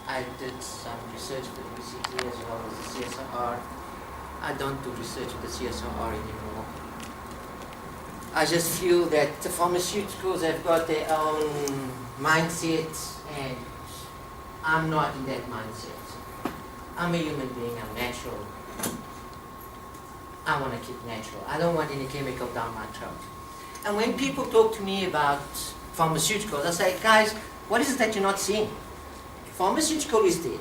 I did some research with the UCT as well as the CSIR. I don't do research with the CSIR anymore. I just feel that the pharmaceuticals have got their own mindset, and I'm not in that mindset. I'm a human being, I'm natural. I want to keep natural. I don't want any chemical down my throat. And when people talk to me about pharmaceuticals, I say, guys, what is it that you're not seeing? Pharmaceutical is there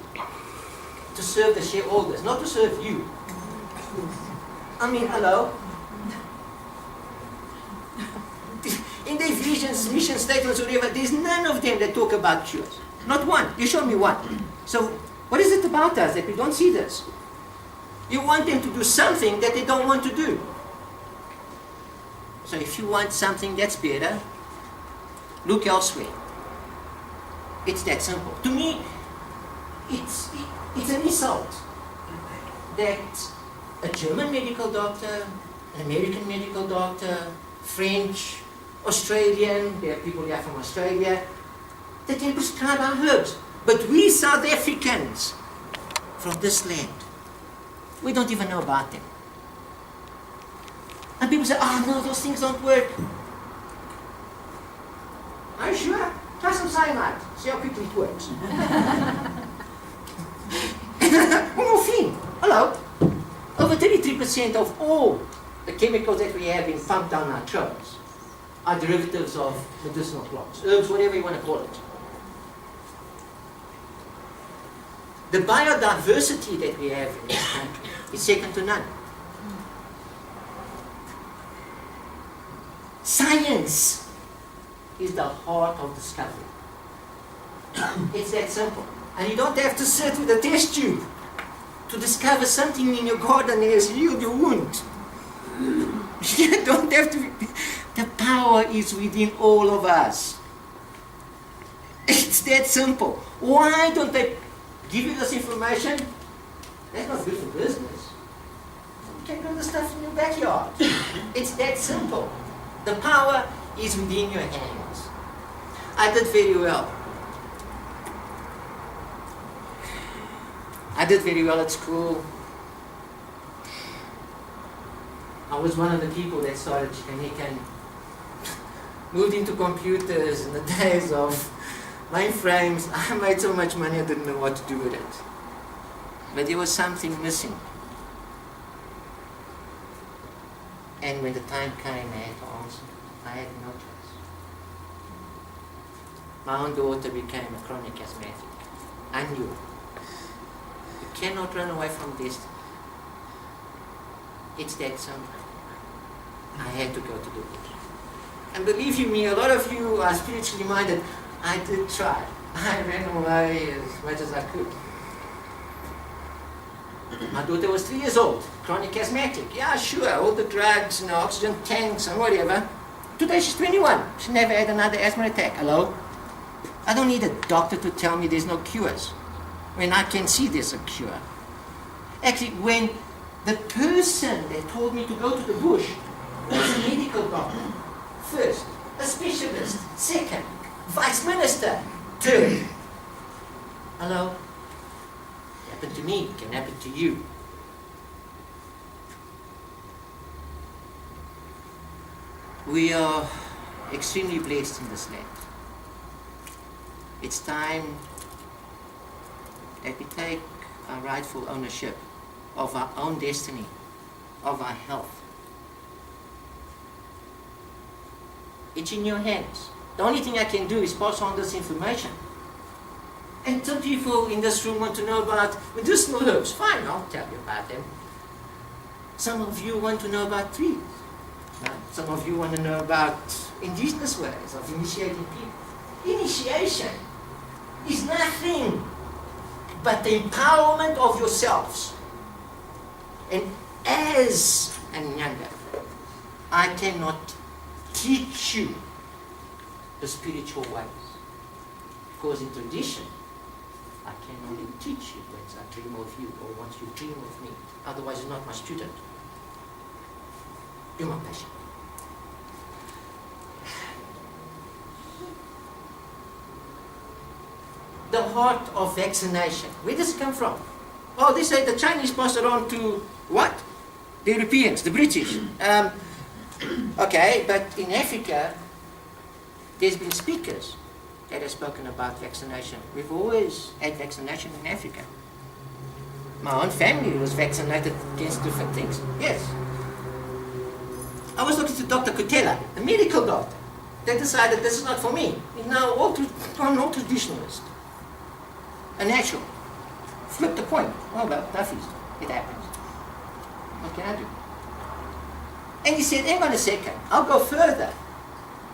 to serve the shareholders, not to serve you. I mean, hello? In their visions, mission statements, whatever, there's none of them that talk about cures. Not one. You show me one. So, what is it about us that we don't see this? You want them to do something that they don't want to do. So if you want something that's better, look elsewhere. It's that simple. To me, it's an insult that a German medical doctor, an American medical doctor, French, Australian, there are people here from Australia, that can prescribe our herbs. But we South Africans from this land, we don't even know about them. And people say, oh no, those things don't work. Are you sure? Try some cyanide, see how quickly it works. Morphine, hello. Over 33% of all the chemicals that we have being pumped down our throats are derivatives of medicinal plants, herbs, whatever you want to call it. The biodiversity that we have in this country is second to none. Science is the heart of discovery. It's that simple. And you don't have to sit with a test tube to discover something in your garden that has healed your wound. You don't have to. The power is within all of us. It's that simple. Why don't they give you this information? That's not good for business. You can do the stuff in your backyard. It's that simple. The power is within your hands. I did very well. I did very well at school. I was one of the people that started and moved into computers in the days of mainframes. I made so much money I didn't know what to do with it. But there was something missing. And when the time came, I had to answer. I had no choice. My own daughter became a chronic asthmatic. I knew. You cannot run away from destiny. It's that simple. I had to go to the bush. And believe you me, a lot of you are spiritually minded. I did try. I ran away as much as I could. My daughter was 3 years old, chronic asthmatic. Yeah, sure, all the drugs and the oxygen tanks and whatever. Today she's 21. She never had another asthma attack. Hello? I don't need a doctor to tell me there's no cures when I can see there's a cure. Actually, when the person that told me to go to the bush was a medical doctor, first, a specialist, second, vice minister, third. Hello? It happened to me, it can happen to you. We are extremely blessed in this land. It's time that we take our rightful ownership of our own destiny, of our health. It's in your hands. The only thing I can do is pass on this information. And some people in this room want to know about medicinal herbs. Fine, I'll tell you about them. Some of you want to know about trees. Some of you want to know about indigenous ways of initiating people. Initiation is nothing but the empowerment of yourselves. And as an Inyanga, I cannot teach you the spiritual ways. Because in tradition, I can only teach you once I dream of you or once you dream of me. Otherwise, you're not my student. You're my patient. the heart of vaccination. Where does it come from? Oh, they say the Chinese passed it on to what? The Europeans, the British. Okay, but in Africa, there's been speakers that have spoken about vaccination. We've always had vaccination in Africa. My own family was vaccinated against different things. Yes. I was talking to Dr. Kutela, a medical doctor. They decided this is not for me. He's now an old traditionalist. A natural. Flip the coin. Oh well, nothing. It happens. What can I do? And he said, hang on a second, I'll go further.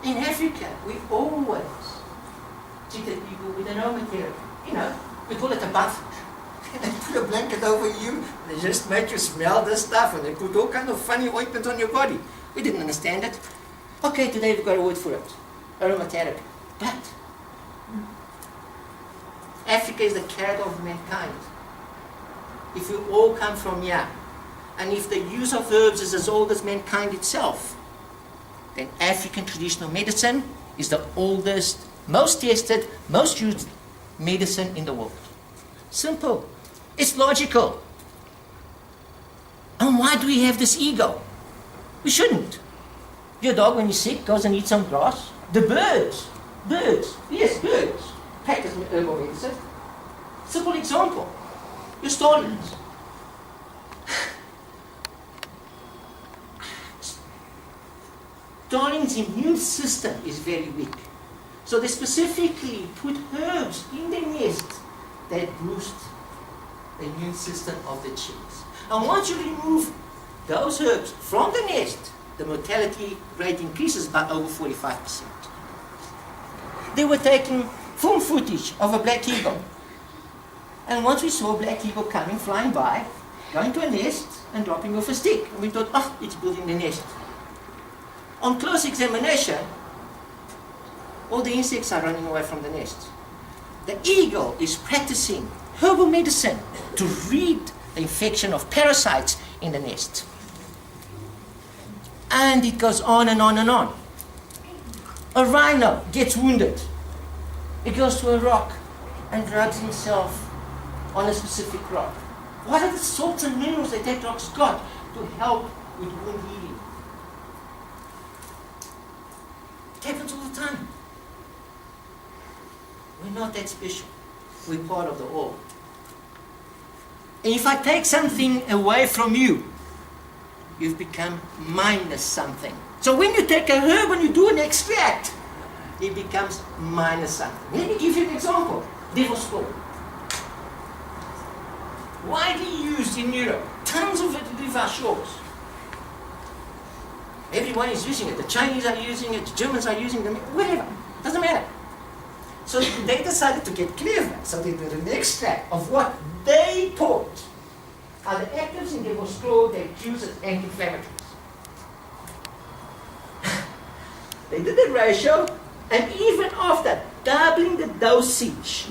In Africa, we always treated people with an aromatherapy. You know, we call it a buff. They put a blanket over you, they just make you smell this stuff, and they put all kind of funny ointments on your body. We didn't understand it. Okay, today we've got a word for it. Aromatherapy. But Africa is the carrot of mankind. If we all come from here, and if the use of herbs is as old as mankind itself, then African traditional medicine is the oldest, most tested, most used medicine in the world. Simple. It's logical. And why do we have this ego? We shouldn't. Your dog, when he's sick, goes and eats some grass. The birds, yes, birds, practice herbal medicine. Simple example. Your starlings. Starlings' immune system is very weak. So they specifically put herbs in the nest that boost the immune system of the chicks. And once you remove those herbs from the nest, the mortality rate increases by over 45%. They were taking film footage of a black eagle. And once we saw a black eagle coming, flying by, going to a nest and dropping off a stick. And we thought, oh, it's building the nest. On close examination, all the insects are running away from the nest. The eagle is practicing herbal medicine to rid the infection of parasites in the nest. And it goes on and on and on. A rhino gets wounded. He goes to a rock and drugs himself on a specific rock. What are the salts and minerals that rock's got to help with wound healing? It happens all the time. We're not that special. We're part of the all. And if I take something away from you, you've become minus something. So when you take a herb and you do an extract, it becomes minus something. Let me give you an example. Devil's claw. Widely used in Europe. Tons of it leave our shores. Everyone is using it. The Chinese are using it, the Germans are using it, whatever. Doesn't matter. So they decided to get clever. So they did an extract of what they thought are the actives in devil's claw they use as anti-inflammatories. They did the ratio, and even after doubling the dosage,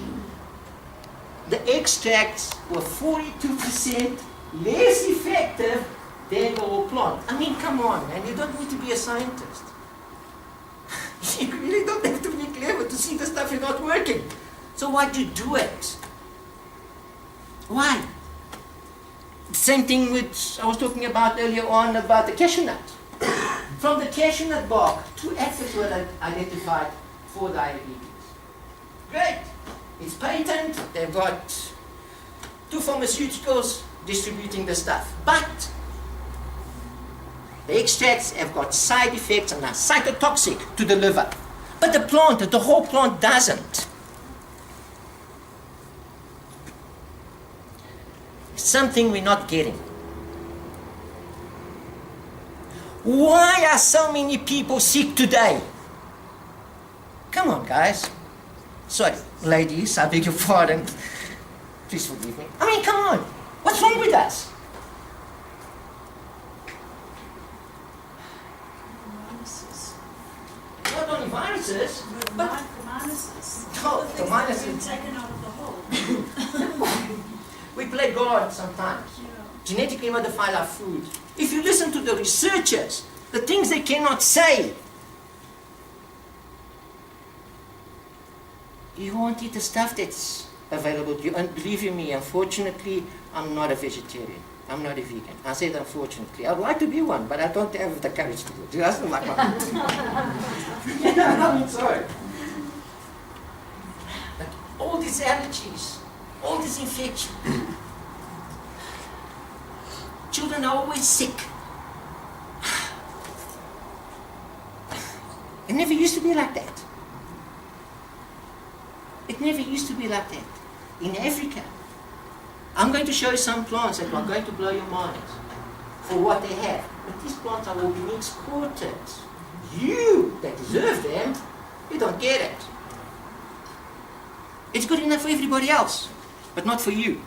the extracts were 42% less effective than the whole plant. I mean, come on, man, you don't need to be a scientist. You really don't have to be clever to see the stuff is not working. So why do you do it? Why? The same thing which I was talking about earlier on about the cashew nut. From the cashew nut bark, 2 actives were identified for diabetes. Great. It's patent. They've got 2 pharmaceuticals distributing the stuff. But the extracts have got side effects and are cytotoxic to the liver. But the plant, the whole plant doesn't. Something we're not getting. Why are so many people sick today? Come on, guys. Sorry, ladies, I beg your pardon. Please forgive me. I mean, come on. What's wrong with us? Not only viruses, but the minuses. No, the minuses. Been taken out of the whole. We play God sometimes. Yeah. Genetically modify our food. If you listen to the researchers, the things they cannot say. You won't eat the stuff that's available to you. And believe you me, unfortunately, I'm not a vegetarian. I'm not a vegan. I said unfortunately. I'd like to be one, but I don't have the courage to do it. That's not like my I'm sorry. But all these allergies, all these infections, children are always sick. It never used to be like that. It never used to be like that. In Africa, I'm going to show you some plants that are going to blow your mind for what they have. But these plants are all being exported. You, that deserve them, you don't get it. It's good enough for everybody else, but not for you.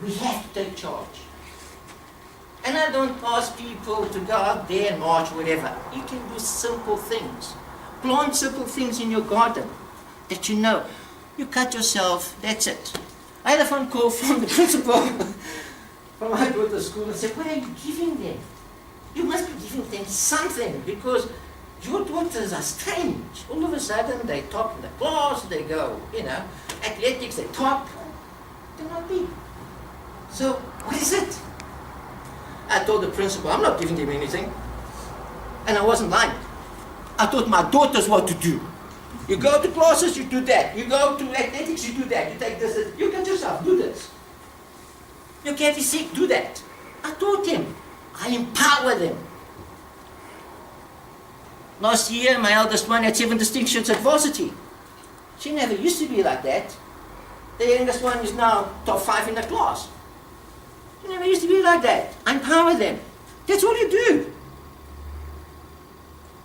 We have to take charge. And I don't ask people to go out there and march, whatever. You can do simple things. Plant simple things in your garden that you know. You cut yourself, that's it. I had a phone call from the principal from my daughter's school and said, what are you giving them? You must be giving them something because your daughters are strange. All of a sudden they top in the class, they go, athletics, they top. They're not big. So, what is it? I told the principal, I'm not giving them anything. And I wasn't lying. I taught my daughters what to do. You go to classes, you do that. You go to athletics, you do that. You take this, you cut yourself, do this. Your cat is sick, do that. I taught them. I empower them. Last year, my eldest one had 7 distinctions at varsity. She never used to be like that. The youngest one is now top 5 in the class. She never used to be like that. I empower them. That's all you do.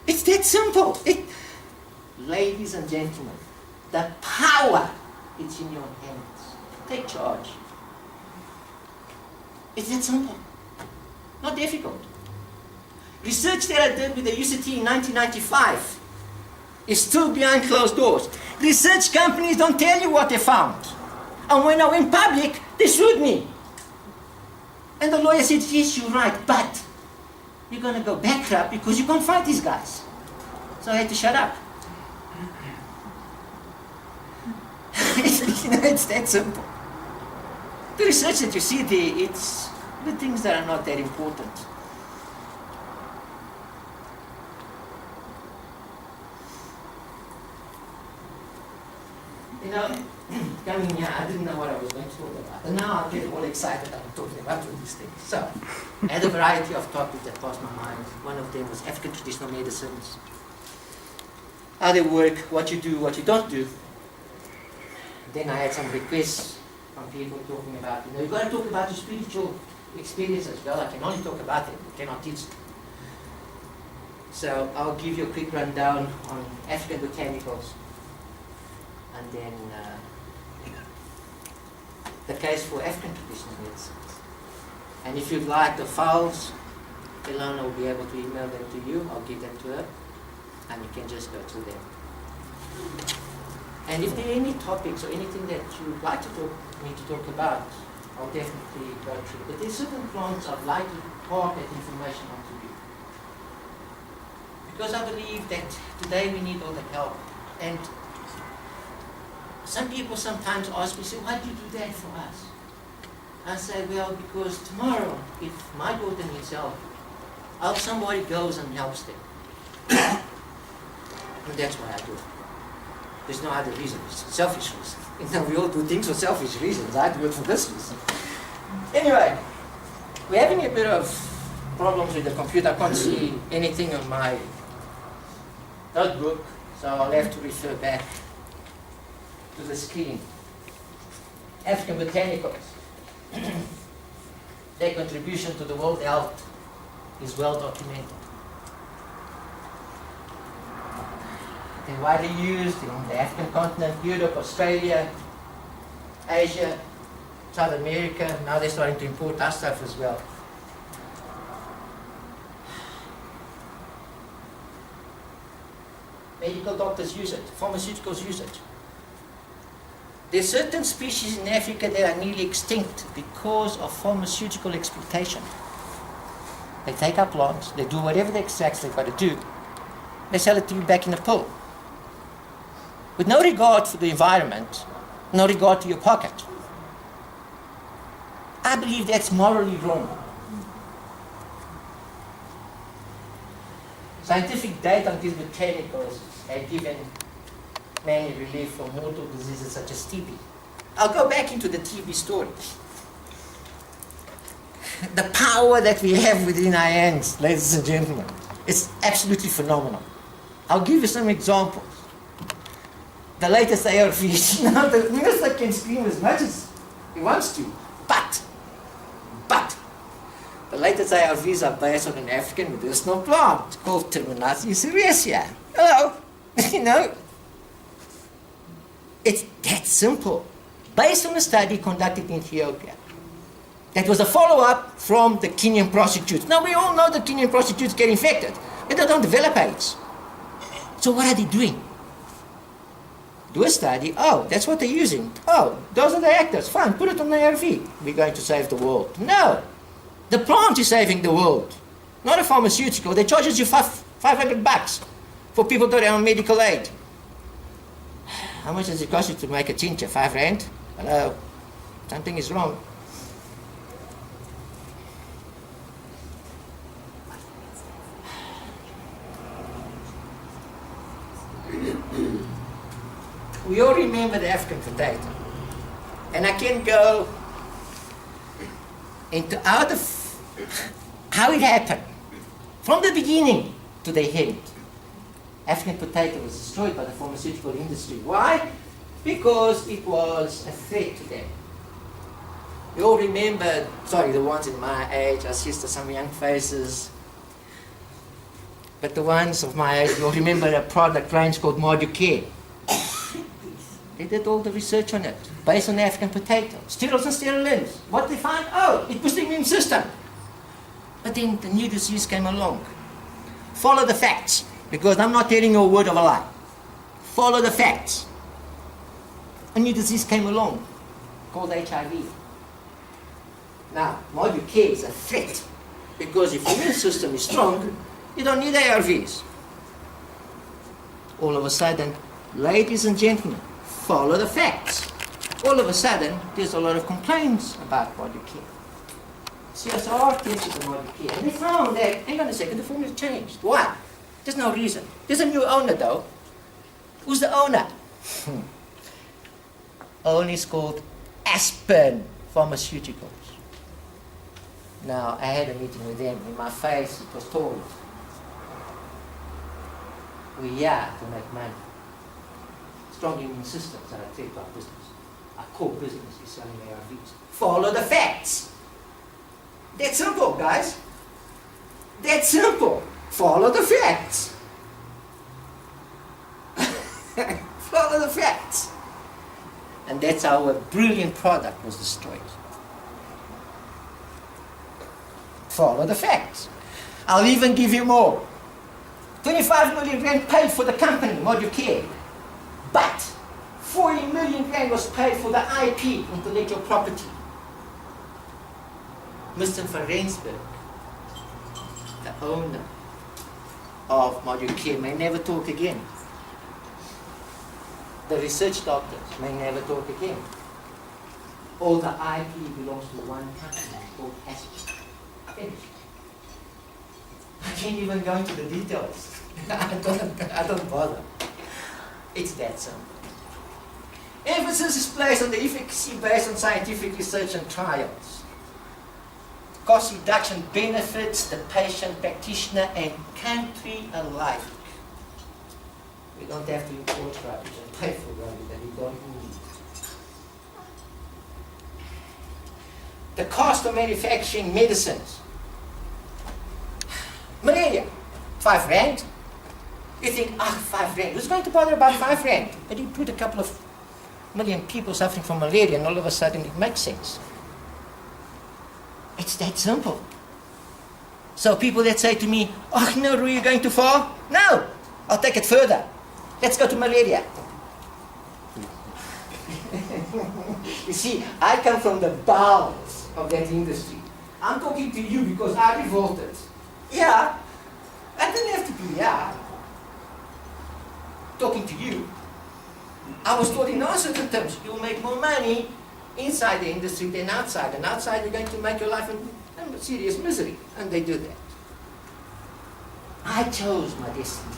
It's that simple. Ladies and gentlemen, the power is in your hands. Take charge. It's that simple. Not difficult. Research that I did with the UCT in 1995 is still behind closed doors. Research companies don't tell you what they found. And when I went public, they sued me. And the lawyer said, yes, you're right, but you're going to go bankrupt because you can't find these guys. So I had to shut up. It's that simple. The research that you see there, it's the things that are not that important. Coming here, I didn't know what I was going to talk about. And now I get all excited I'm talking about all these things. So, I had a variety of topics that passed my mind. One of them was African traditional medicines. How they work, what you do, what you don't do. Then I had some requests from people talking about, you've got to talk about your spiritual experience as well. I can only talk about it, I cannot teach them. So I'll give you a quick rundown on African botanicals. And then the case for African traditional medicines. And if you'd like the files, Ilona will be able to email them to you. I'll give them to her. And you can just go through them. And if there are any topics or anything that you'd like me to talk about, I'll definitely go through. But there's certain plants I'd like to impart that information onto you. Because I believe that today we need all the help. And some people sometimes ask me, say, why do you do that for us? I say, well, because tomorrow, if my daughter needs help, I hope somebody goes and helps them. And that's why I do it. There's no other reason. It's a selfish reason. We all do things for selfish reasons. I do it for this reason. Anyway, we're having a bit of problems with the computer. I can't see anything on my notebook, so I'll have to refer back to the screen. African botanicals. Their contribution to the world health is well documented. They're widely used in the African continent, Europe, Australia, Asia, South America. Now they're starting to import our stuff as well. Medical doctors use it, pharmaceuticals use it. There are certain species in Africa that are nearly extinct because of pharmaceutical exploitation. They take our plants, they do whatever the extracts they've got to do, they sell it to you back in a pill. With no regard for the environment, no regard to your pocket. I believe that's morally wrong. Scientific data on these botanicals have given many relief from mortal diseases such as TB. I'll go back into the TB story. The power that we have within our hands, ladies and gentlemen, is absolutely phenomenal. I'll give you some examples. The latest ARVs. Now, the minister can scream as much as he wants to, but, the latest ARVs are based on an African medicinal plant called Tswasa. Hello, you know, it's that simple. Based on a study conducted in Ethiopia. That was a follow-up from the Kenyan prostitutes. Now, we all know the Kenyan prostitutes get infected, but they don't develop AIDS. So what are they doing? Do a study. Oh, that's what they're using. Oh, those are the actors. Fine, put it on the ARV. We're going to save the world. No. The plant is saving the world. Not a pharmaceutical. They charges you $500 for people that are on medical aid. How much does it cost you to make a tincture? 5 rand? Hello. Something is wrong. We all remember the African potato. And I can go into how it happened. From the beginning to the end. African potato was destroyed by the pharmaceutical industry. Why? Because it was a threat to them. You all remember, sorry, the ones in my age, I see some young faces. But the ones of my age, you all remember a product range called Care. They did all the research on it, based on the African potato. Sterols and sterolins. What they found? Oh, it boosts the immune system. But then the new disease came along. Follow the facts, because I'm not telling you a word of a lie. Follow the facts. A new disease came along, called HIV. Now, Care is a threat, because if your immune system is strong, you don't need ARVs. All of a sudden, ladies and gentlemen, follow the facts. All of a sudden, there's a lot of complaints about Care. CSIR tested the Care, and they found that, hang on a second, the formula changed. Why? There's no reason. There's a new owner, though. Who's the owner? Owner is called Aspen Pharmaceuticals. Now, I had a meeting with them. In my face, it was told, we're here to make money. Strong immune systems are a threat to our business. Our core business is selling ARVs. Follow the facts. That's simple, guys. That's simple. Follow the facts. Follow the facts. And that's how a brilliant product was destroyed. Follow the facts. I'll even give you more. 25 million rand paid for the company, Care. But 40 million rand was paid for the IP, intellectual property. Mr. van Rensburg, the owner of Care, may never talk again. The research doctors may never talk again. All the IP belongs to one company called Aspen. Finished. I can't even go into the details. I don't bother. It's that simple. Emphasis is placed on the efficacy based on scientific research and trials. Cost reduction benefits the patient, practitioner, and country alike. We don't have to import rubbish and pay for rubbish that we don't need. The cost of manufacturing medicines. Malaria, 5 rand. You think, 5 rand, who's going to bother about 5 rand? But you put a couple of million people suffering from malaria and all of a sudden it makes sense. It's that simple. So people that say to me, no, Rui, you're going too far? No, I'll take it further. Let's go to malaria. You see, I come from the bowels of that industry. I'm talking to you because I revolted. Yeah, I didn't have to be here talking to you. I was taught in certain terms, you'll make more money inside the industry than outside, and outside you're going to make your life in serious misery, and they do that. I chose my destiny.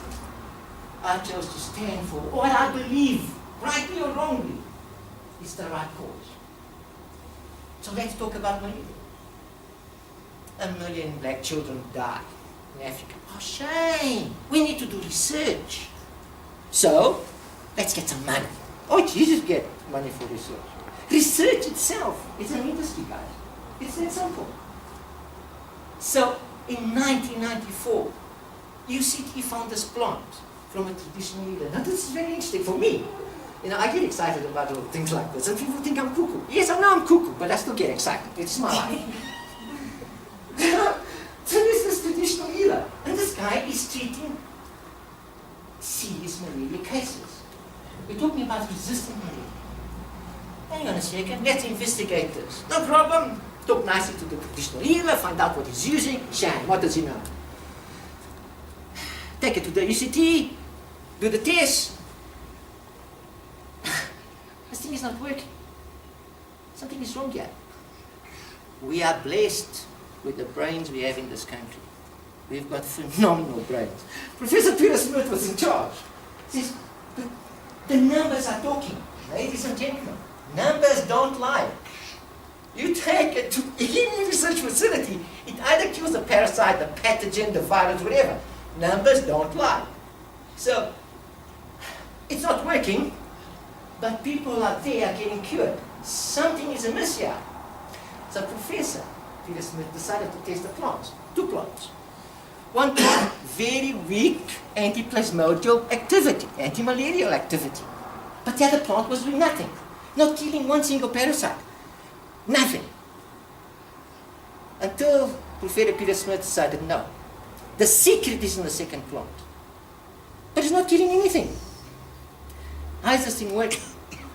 I chose to stand for what I believe, rightly or wrongly, is the right cause. So let's talk about money. 1 million black children die in Africa. Oh, shame. We need to do research. So, let's get some money. Oh, Jesus, get money for research. Research itself is an industry, guys. It's that simple. So, in 1994, UCT found this plant from a traditional healer. Now, this is very interesting for me. You know, I get excited about things like this, and people think I'm cuckoo. Yes, I know I'm cuckoo, but I still get excited. It's my life. So there's this traditional healer, and this guy is treating serious malaria cases. We're talking about resistant malaria. Hang on a second, let's investigate this. No problem. Talk nicely to the traditional healer, find out what he's using. Sham, what does he know? Take it to the UCT, do the test. This thing is not working. Something is wrong here. We are blessed with the brains we have in this country. We've got phenomenal brains. Professor Peter Smith was in charge. He says, the numbers are talking. Ladies and gentlemen, numbers don't lie. You take it to any research facility, it either kills the parasite, the pathogen, the virus, whatever. Numbers don't lie. So, it's not working, but people out there are getting cured. Something is amiss here. So Professor Peter Smith decided to test the plants. 2 plants. One plant, very weak anti-plasmodial activity, anti-malarial activity. But the other plant was doing nothing. Not killing one single parasite. Nothing. Until Professor Peter Smith decided, no. The secret is in the second plant. But it's not killing anything. How is this thing working?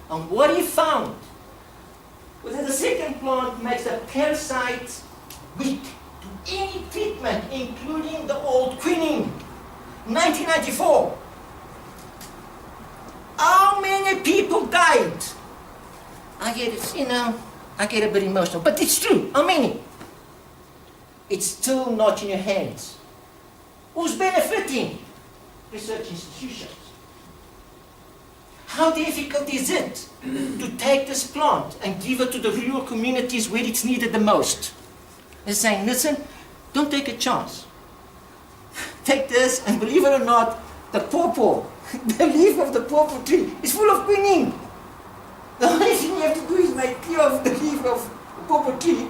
And what he found was that the second plant makes the parasite weak to any treatment, including the old quinine. 1994. How many people died? I get it, you know, I get a bit emotional, but it's true. How many? It's still not in your hands. Who's benefiting? Research institutions. How difficult is it to take this plant and give it to the rural communities where it's needed the most? They're saying, listen, don't take a chance. Take this, and believe it or not, the pawpaw, the leaf of the pawpaw tree is full of quinine. The only thing you have to do is make tea of the leaf of the pawpaw tree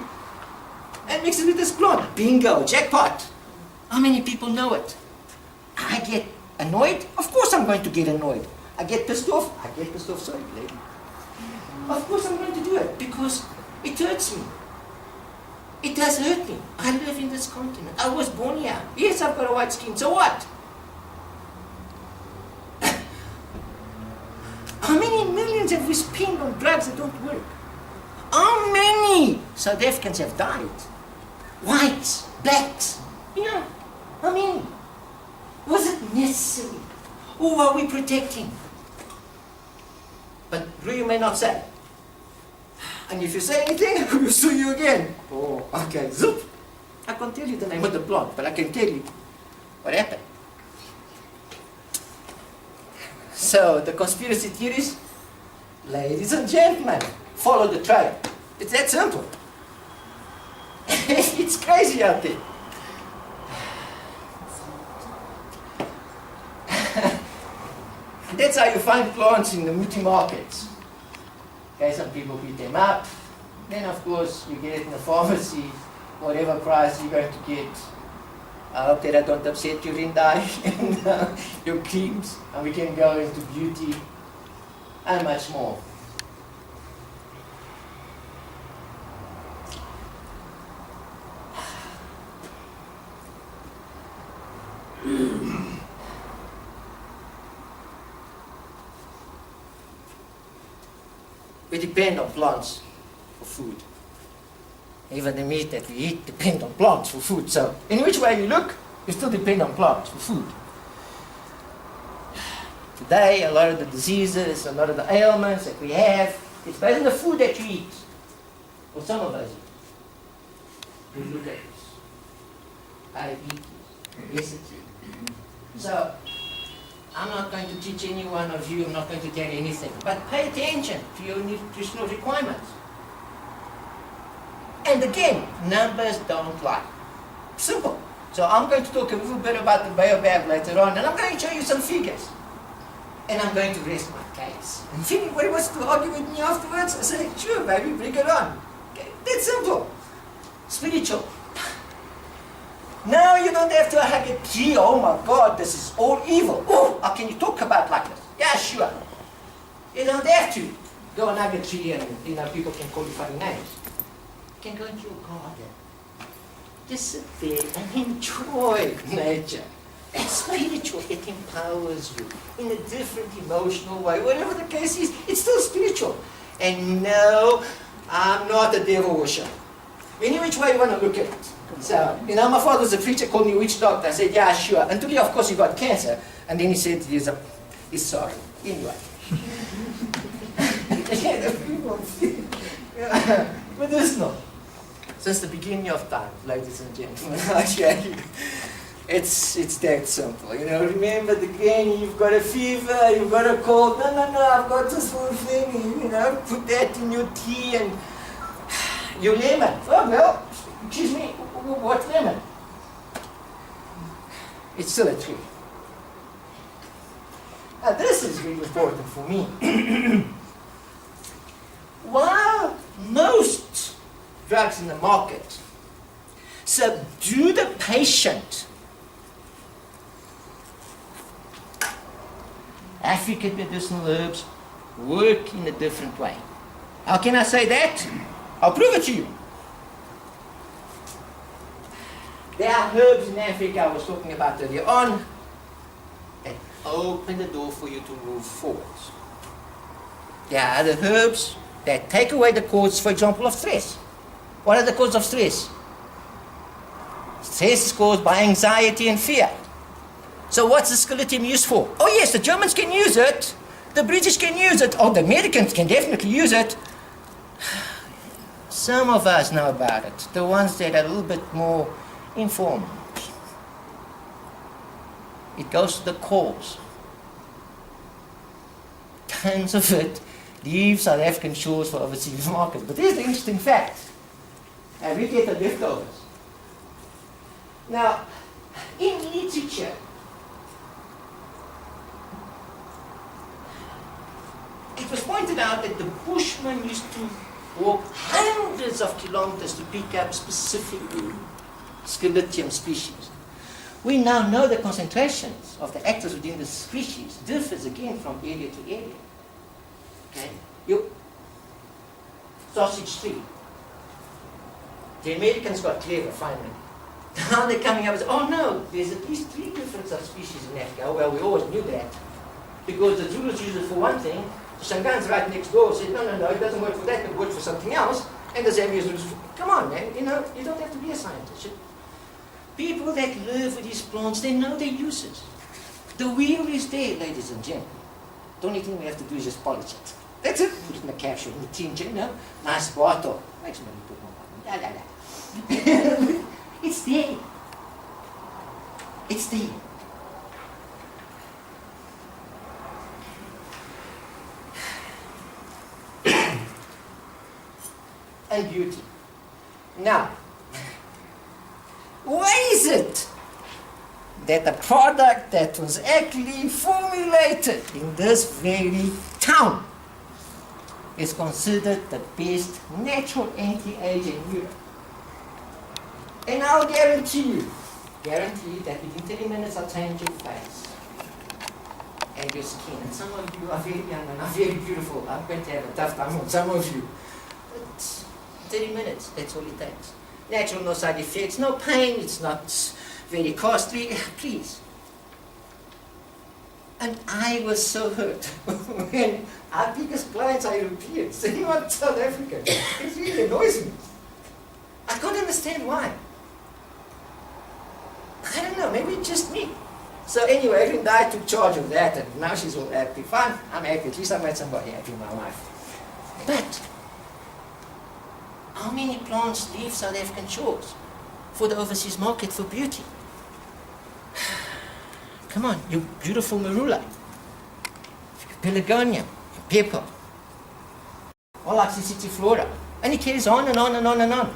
and mix it with this plant. Bingo, jackpot. How many people know it? I get annoyed? Of course I'm going to get annoyed. I get pissed off? I get pissed off, sorry, lady. Of course I'm going to do it because it hurts me. It does hurt me. I live in this continent. I was born here. Yes, I've got a white skin, so what? How many millions have we spent on drugs that don't work? How many South Africans have died? Whites, blacks, you know, how many? Was it necessary? Who are we protecting? But Rui may not say. And if you say anything, we'll sue you again. Oh, okay, zoop. I can't tell you the name of the plant, but I can tell you what happened. So, the conspiracy theories, ladies and gentlemen, follow the trail. It's that simple. It's crazy out there. That's how you find plants in the multi markets. Okay, some people beat them up. Then, of course, you get it in the pharmacy, whatever price you're going to get. I hope that I don't upset you, Rindai, and your creams. And we can go into beauty and much more. We depend on plants for food. Even the meat that we eat depends on plants for food. So in which way you look, you still depend on plants for food. Today, a lot of the diseases, a lot of the ailments that we have, it's based on the food that you eat. Or some of us eat. We look at this. Diabetes, obesity. So, I'm not going to teach any one of you, I'm not going to tell you anything. But pay attention to your nutritional requirements. And again, numbers don't lie. Simple. So I'm going to talk a little bit about the baobab later on, and I'm going to show you some figures. And I'm going to rest my case. And if anybody wants to argue with me afterwards, I say, sure, baby, bring it on. Okay? That's simple. Spiritual. Now you don't have to hug a tree. Oh my God, this is all evil. Oh, how can you talk about like this? Yeah, sure. You don't have to go and hug a tree and people can call you funny names. You can go into your garden. Just sit there and enjoy nature. It's spiritual. It empowers you in a different emotional way. Whatever the case is, it's still spiritual. And no, I'm not a devil worshipper. Any which way you want to look at it. So, my father was a preacher, called me witch doctor. I said, yeah, sure. Until he, of course, he got cancer. And then he said, he's sorry. Anyway. Medicinal. Since the beginning of time, ladies and gentlemen, actually, it's that simple. Remember the game, you've got a fever, you've got a cold. No, I've got this little thing, put that in your tea and your lemon. Oh, well, excuse me, what lemon? It's still a tree. Now, this is really important for me. While most drugs in the market subdue the patient, African medicinal herbs work in a different way. How can I say that? I'll prove it to you. There are herbs in Africa I was talking about earlier on that open the door for you to move forwards. There are other herbs that take away the cause, for example, of stress. What are the causes of stress? Stress is caused by anxiety and fear. So what's the skeleton used for? Oh yes, the Germans can use it, the British can use it, or the Americans can definitely use it. Some of us know about it, the ones that are a little bit more informed. It goes to the cause. Tons of it leave South African shores for overseas markets. But here's the interesting fact. And we get the leftovers. Now, in literature, it was pointed out that the Bushmen used to walk hundreds of kilometers to pick up specific Scilitium species. We now know the concentrations of the actors within the species differs again from area to area. Okay? Your sausage tree. The Americans got clever finally. Now they're coming up with, oh no, there's at least 3 different subspecies in Africa. Well, we always knew that. Because the Zulus use it for one thing, the Shangaans right next door said, no, it doesn't work for that, it works for something else. And the Zambians was, come on man, you don't have to be a scientist. People that live with these plants, they know their uses. The wheel is there, ladies and gentlemen. The only thing we have to do is just polish it. That's it. Put it in the capsule, in the tin, nice bottle. Makes money, put more money. It's there. It's there. And beauty. Now, why is it that the product that was actually formulated in this very town is considered the best natural anti-age in Europe? And I'll guarantee that within 30 minutes I'll change your face and your skin. And some of you are very young and are very beautiful. I'm going to have a tough time on some of you. But 30 minutes, that's all it takes. Natural, no side effects, no pain, it's not very costly, please. And I was so hurt when our biggest clients are Europeans, they're not South African. It really annoys me. I can't understand why. I don't know, maybe it's just me. So anyway, Linda, I took charge of that, and now she's all happy. Fine, I'm happy. At least I made somebody happy in my life. But how many plants leave South African shores for the overseas market for beauty? Come on, you beautiful marula, pelargonium, pepper, all flora. And it carries on and on and on and on.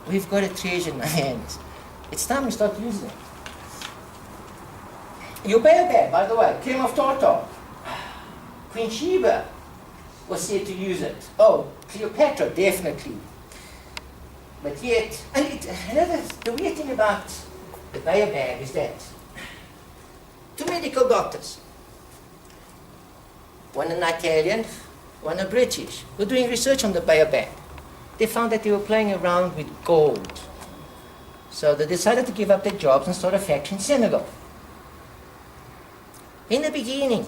We've got a treasure in our hands. It's time we start using it. Your baobab, by the way, cream of tartar. Queen Sheba was said to use it. Oh, Cleopatra, definitely. But yet, the weird thing about the baobab is that two medical doctors, one an Italian, one a British, were doing research on the baobab. They found that they were playing around with gold. So they decided to give up their jobs and start a factory in Senegal. In the beginning,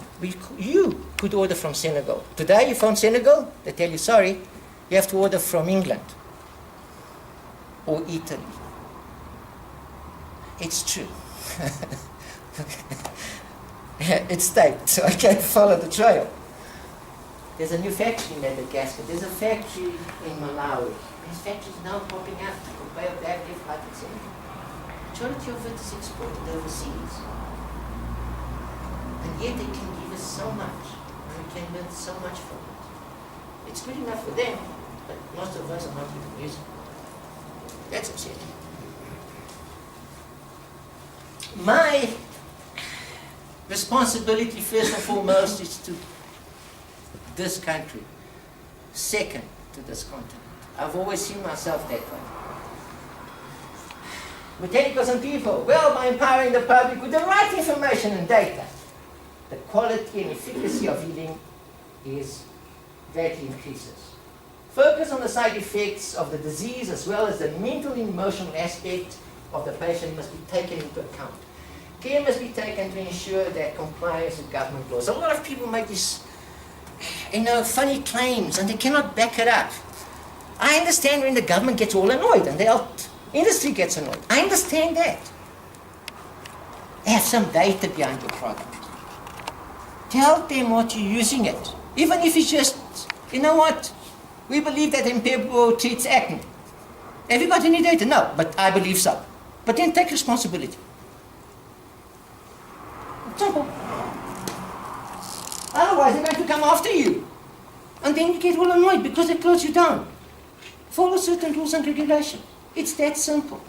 you could order from Senegal. Today, you phone Senegal, they tell you, sorry, you have to order from England or Italy. It's true. It's state, so I can't follow the trail. There's a new factory in Madagascar. There's a factory in Malawi. There's factories now popping up for baobab left, right, and center. Majority of it is exported overseas. And yet they can give us so much, and we can learn so much from it. It's good enough for them, but most of us are not even using it. That's upsetting. My responsibility, first and foremost, is to this country, second to this continent. I've always seen myself that way. Botanicals and people, well, by empowering the public with the right information and data, the quality and efficacy of healing is greatly increases. Focus on the side effects of the disease as well as the mental and emotional aspect of the patient must be taken into account. Care must be taken to ensure that compliance with government laws. A lot of people make these, funny claims and they cannot back it up. I understand when the government gets all annoyed and the industry gets annoyed. I understand that. Have some data behind your product. Tell them what you're using it. Even if it's just, you know what, we believe that Impebo treats acne. Have you got any data? No, but I believe so. But then take responsibility. Simple. Otherwise, they're going to come after you. And then you get all annoyed because they close you down. Follow certain rules and regulations. It's that simple.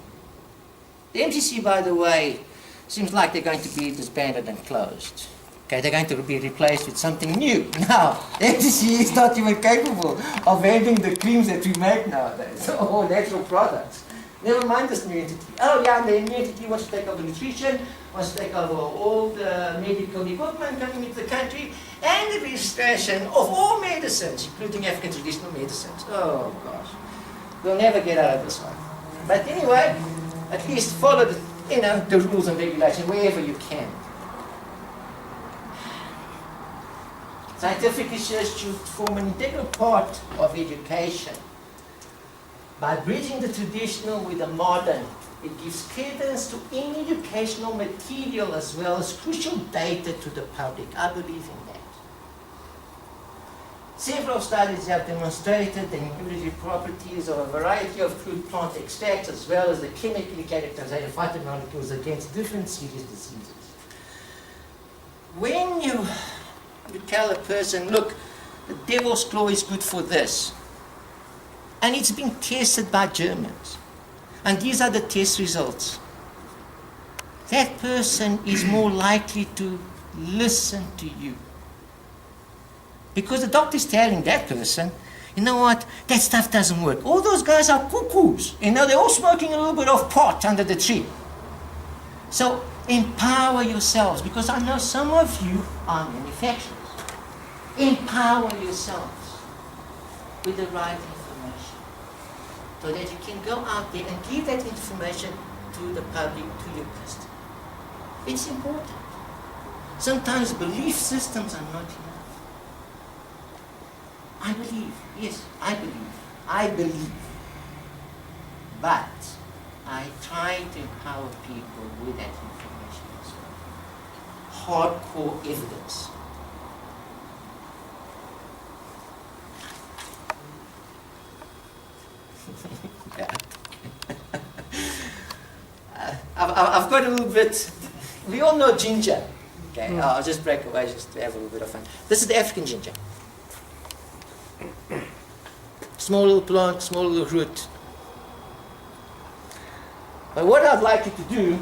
The MCC, by the way, seems like they're going to be disbanded and closed. Okay, they're going to be replaced with something new. Now, the MCC is not even capable of handling the creams that we make nowadays, or natural products. Never mind this new entity. Oh yeah, the new entity wants to take over nutrition, wants to take over all the medical equipment coming into the country, and the registration of all medicines, including African traditional medicines. Oh gosh, we'll never get out of this one. But anyway, at least follow the rules and regulations wherever you can. Scientific research should form an integral part of education. By bridging the traditional with the modern, it gives credence to any educational material as well as crucial data to the public. I believe in that. Several studies have demonstrated the inhibitory properties of a variety of crude plant extracts as well as the chemically characterized phytomolecules against different serious diseases. When you tell a person, look, the devil's claw is good for this, and it's been tested by Germans, and these are the test results, that person is more likely to listen to you. Because the doctor is telling that person, you know what, that stuff doesn't work. All those guys are cuckoos. They're all smoking a little bit of pot under the tree. So empower yourselves, because I know some of you are manufacturers. Empower yourselves with the right information so that you can go out there and give that information to the public, to your customer. It's important. Sometimes belief systems are not enough. I believe, yes, I believe I believe. But I try to empower people with that information as well. Hardcore evidence. Yeah. I've got a little bit, we all know ginger. Okay, I'll just break away just to have a little bit of fun. This is the African ginger. Small little plant, small little root. But what I'd like you to do,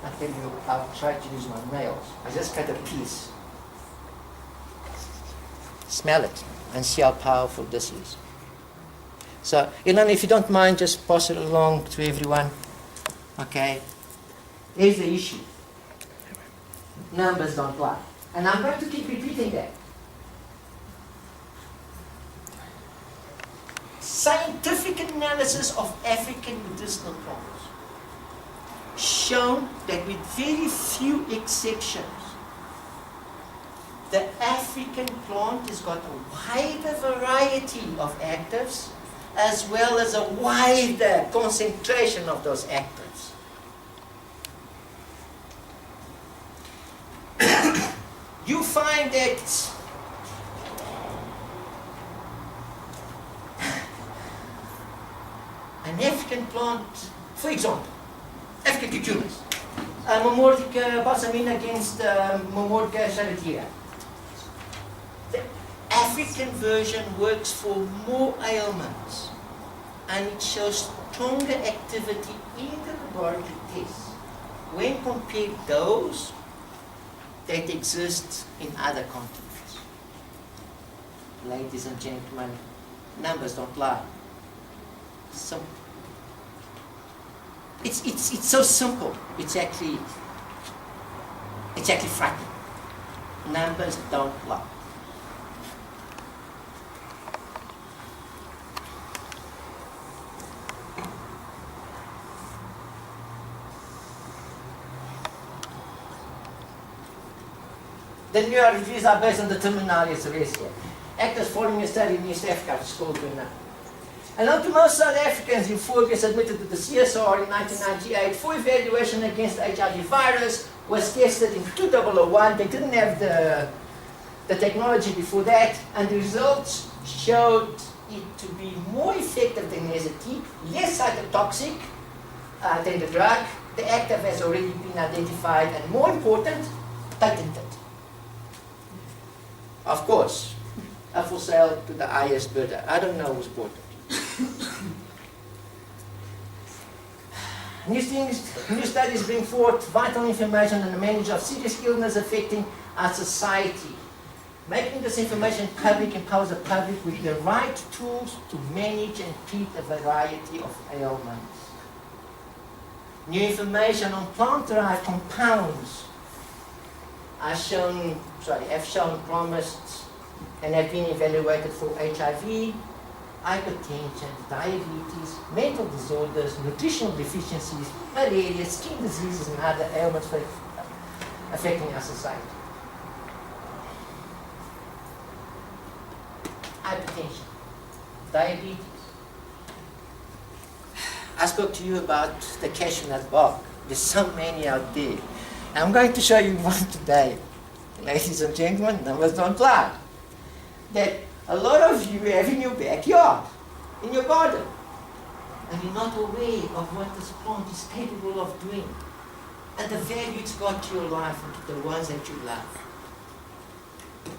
I tell you, I'll try to use my nails. I just cut a piece. Smell it and see how powerful this is. So, if you don't mind, just pass it along to everyone. Okay? Here's the issue. Numbers don't lie. And I'm going to keep repeating that. Scientific analysis of African medicinal plants shown that with very few exceptions, the African plant has got a wider variety of actives as well as a wider concentration of those actives. You find that an African plant, for example, African cucumbers, Momordica balsamina against Momordica charitaria. The African version works for more ailments and it shows stronger activity in the laboratory tests when compared to those that exist in other continents. Ladies and gentlemen, numbers don't lie. So it's so simple. It's actually frightening. Numbers don't lie. The new reviews are based on the terminology of Tswasa. Actors following a study in East Africa, which is called Ghana. And up to most South Africans in 4 years admitted to the CSIR in 1998 for evaluation against the HIV virus was tested in 2001. They didn't have the technology before that, and the results showed it to be more effective than Azathip, less cytotoxic than the drug. The active has already been identified, and more important, patented. Of course, a for sale to the highest bidder. I don't know who's bought it. New studies bring forth vital information on the management of serious illness affecting our society. Making this information public empowers the public with the right tools to manage and treat a variety of ailments. New information on plant-derived compounds have shown promised and have been evaluated for HIV, hypertension, diabetes, mental disorders, nutritional deficiencies, malaria, skin diseases, and other ailments affecting our society. Hypertension, diabetes. I spoke to you about the cashew nut bark. There's so many out there. I'm going to show you one today. Ladies and gentlemen, numbers don't lie. That a lot of you have in your backyard, in your garden, and you're not aware of what this plant is capable of doing and the value it's got to your life and to the ones that you love.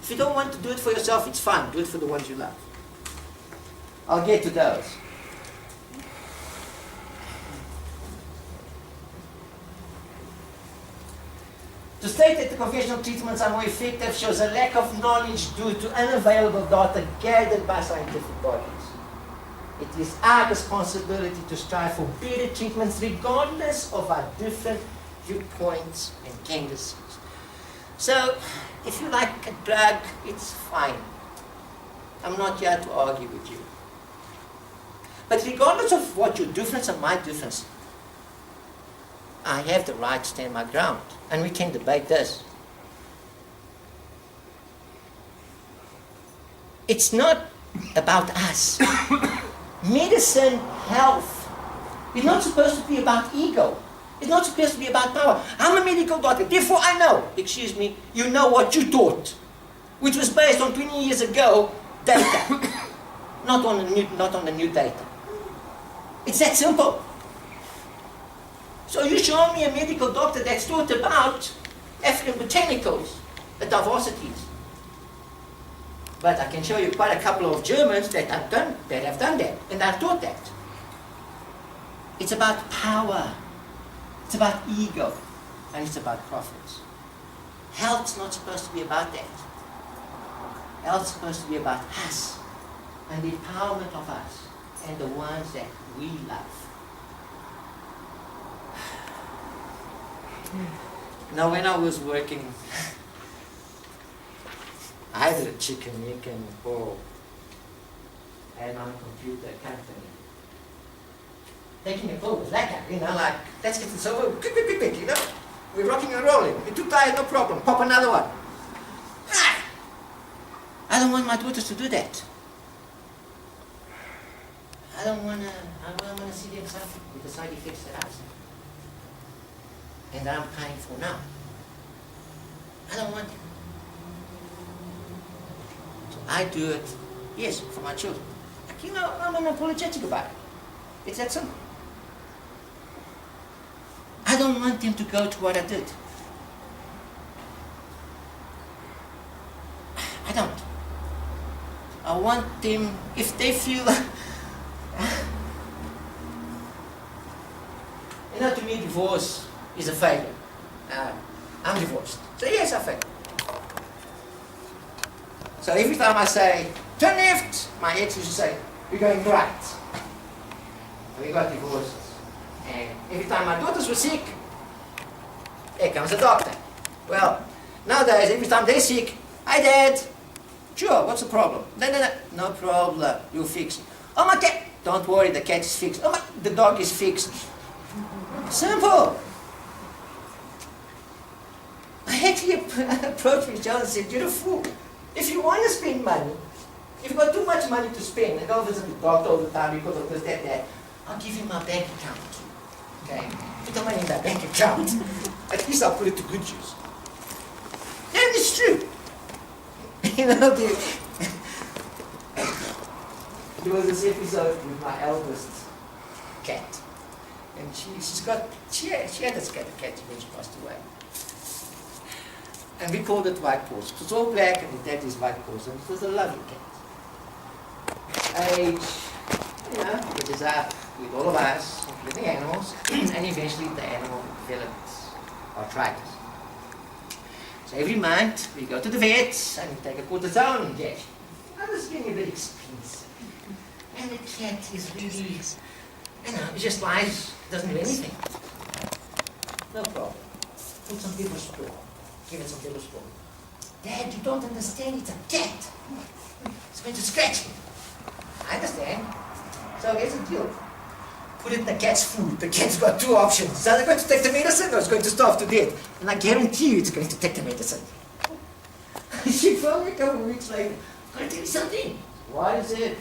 If you don't want to do it for yourself, it's fine. Do it for the ones you love. I'll get to those. To state that the conventional treatments are more effective shows a lack of knowledge due to unavailable data gathered by scientific bodies. It is our responsibility to strive for better treatments regardless of our different viewpoints and tendencies. So, if you like a drug, it's fine. I'm not here to argue with you. But regardless of what your difference and my difference, I have the right to stand my ground. And we can debate this. It's not about us. Medicine, health, is not supposed to be about ego. It's not supposed to be about power. I'm a medical doctor, therefore I know. Excuse me, you know what you taught, which was based on 20 years ago data, not on the new data. It's that simple. So you show me a medical doctor that's taught about African botanicals, the diversities. But I can show you quite a couple of Germans that have done that, and I've taught that. It's about power, it's about ego, and it's about profits. Health's not supposed to be about that. Health's supposed to be about us, and the empowerment of us, and the ones that we love. Now when I was working, either a chicken, or and on a computer company, taking a photo was like, like, let's get this over, quick, we're rocking and rolling, you're too tired, no problem, pop another one. I don't want my daughters to do that. I don't want to see them suffer with the side effects that I've seen. And that I'm paying for now. I don't want it. So I do it, yes, for my children. Like, I'm unapologetic about it. It's that simple. I don't want them to go to what I did. I don't. I want them, if they feel, to me, divorce is a failure. I'm divorced. So yes, I failed. So every time I say, turn left, my ex used to say, we're going right. So we got divorced. And every time my daughters were sick, here comes the doctor. Well, nowadays, every time they're sick, hi Dad. Sure, what's the problem? No problem, you'll fix it. Oh my cat, don't worry, the cat is fixed. Oh my, the dog is fixed. Simple. I actually approached Michelle and said, you're a fool. If you want to spend money, if you've got too much money to spend, and go visit the doctor all the time because of this, that, I'll give you my bank account. Okay? Put the money in that bank account. At least I'll put it to good use. And it's true. There was this episode with my eldest cat. And she had this cat when she passed away. And we called it White Paws. It was all black and the dad is White Paws. And it was a lovely cat. Age, it is up with all of us, including animals, and eventually the animal developed arthritis. So every month we go to the vet and we take a cortisone injection. That was getting a bit expensive. And the cat is really, it just lies, doesn't do anything. No problem. Put some people straw. Give it some people straw. Dad, you don't understand, it's a cat. It's going to scratch me. I understand. So here's the deal. Put it in the cat's food. The cat's got two options. It's either going to take the medicine or it's going to starve to death. And I guarantee you it's going to take the medicine. She phoned me a couple of weeks later. I'm going to tell you something. What is it?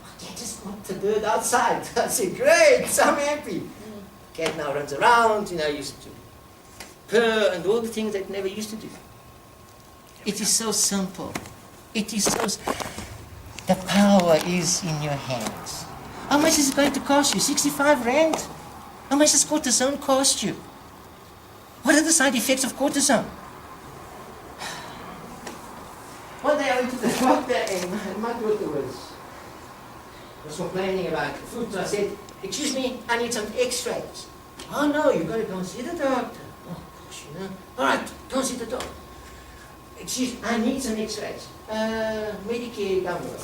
I can't just put the dirt outside. I said, great, I'm happy. Cat now runs around, used to purr and all the things that it never used to do. It is so simple. It is so... The power is in your hands. How much is it going to cost you? 65 Rand? How much does cortisone cost you? What are the side effects of cortisone? One day I went to the doctor and my daughter was complaining about the food. So I said, excuse me, I need some x-rays. Oh no, you've got to go and see the doctor. Oh gosh, All right, go and see the doctor. Excuse me, I need some x-rays. Medicare download.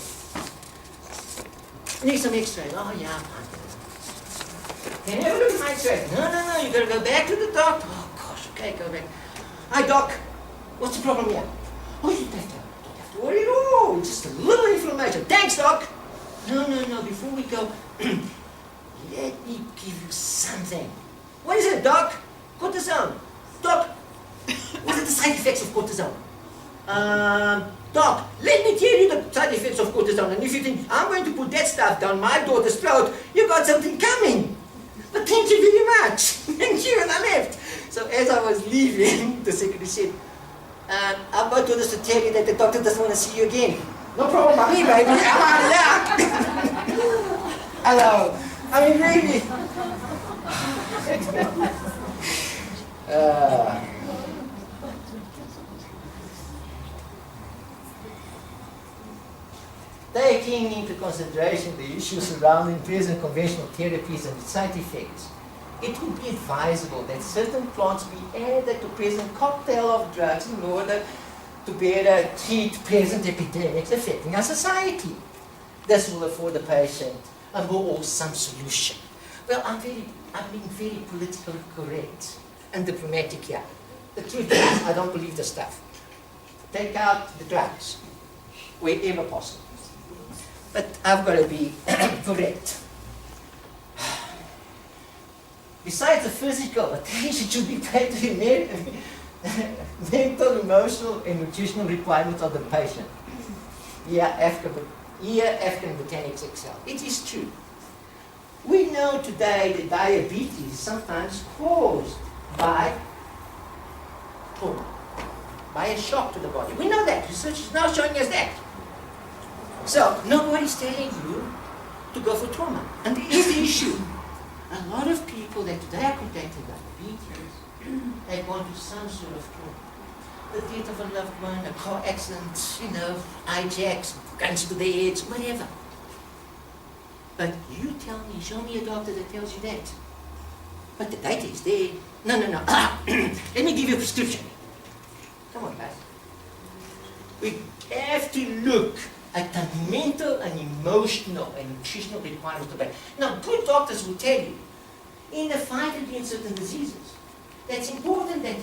Need some x-rays. Oh yeah, fine. Can you have a look at my x-rays? No, you gotta go back to the doctor. Oh gosh, okay, go back. Hi doc, what's the problem here? Oh, you don't have to worry at all. It's just a little inflammation. Thanks, doc. No, before we go, let me give you something. What is it, doc? Cortisone. Doc, what are the side effects of cortisone? Doc, let me tell you the side effects of cortisone, and if you think I'm going to put that stuff down my daughter's throat, you've got something coming. But thank you very much. Thank you, and I left. So as I was leaving, the secretary said, I've got orders to tell you that the doctor doesn't want to see you again. No problem by me, baby. I'm out of there. Hello. I mean, really. Taking into consideration the issues surrounding present conventional therapies and its side effects, it would be advisable that certain plants be added to present cocktail of drugs in order to better treat present epidemics affecting our society. This will afford the patient a more awesome solution. Well, I'm being very politically correct and diplomatic here. The truth is, I don't believe the stuff. Take out the drugs wherever possible. But I've got to be correct. Besides the physical, attention should be paid to the mental, emotional, and nutritional requirements of the patient. African botanics excel. It is true. We know today that diabetes is sometimes caused by trauma, by a shock to the body. We know that. Research is now showing us that. So, nobody's telling you to go for trauma. And there is the issue. A lot of people that today are contacting diabetes, they gone through some sort of trauma. The death of a loved one, a car accident, hijacks, guns to their heads, whatever. But you tell me, show me a doctor that tells you that. But the data is there. No. Let me give you a prescription. Come on, guys. We have to look at the mental and emotional and nutritional requirements of the body. Now, good doctors will tell you, in the fight against certain diseases, that's important that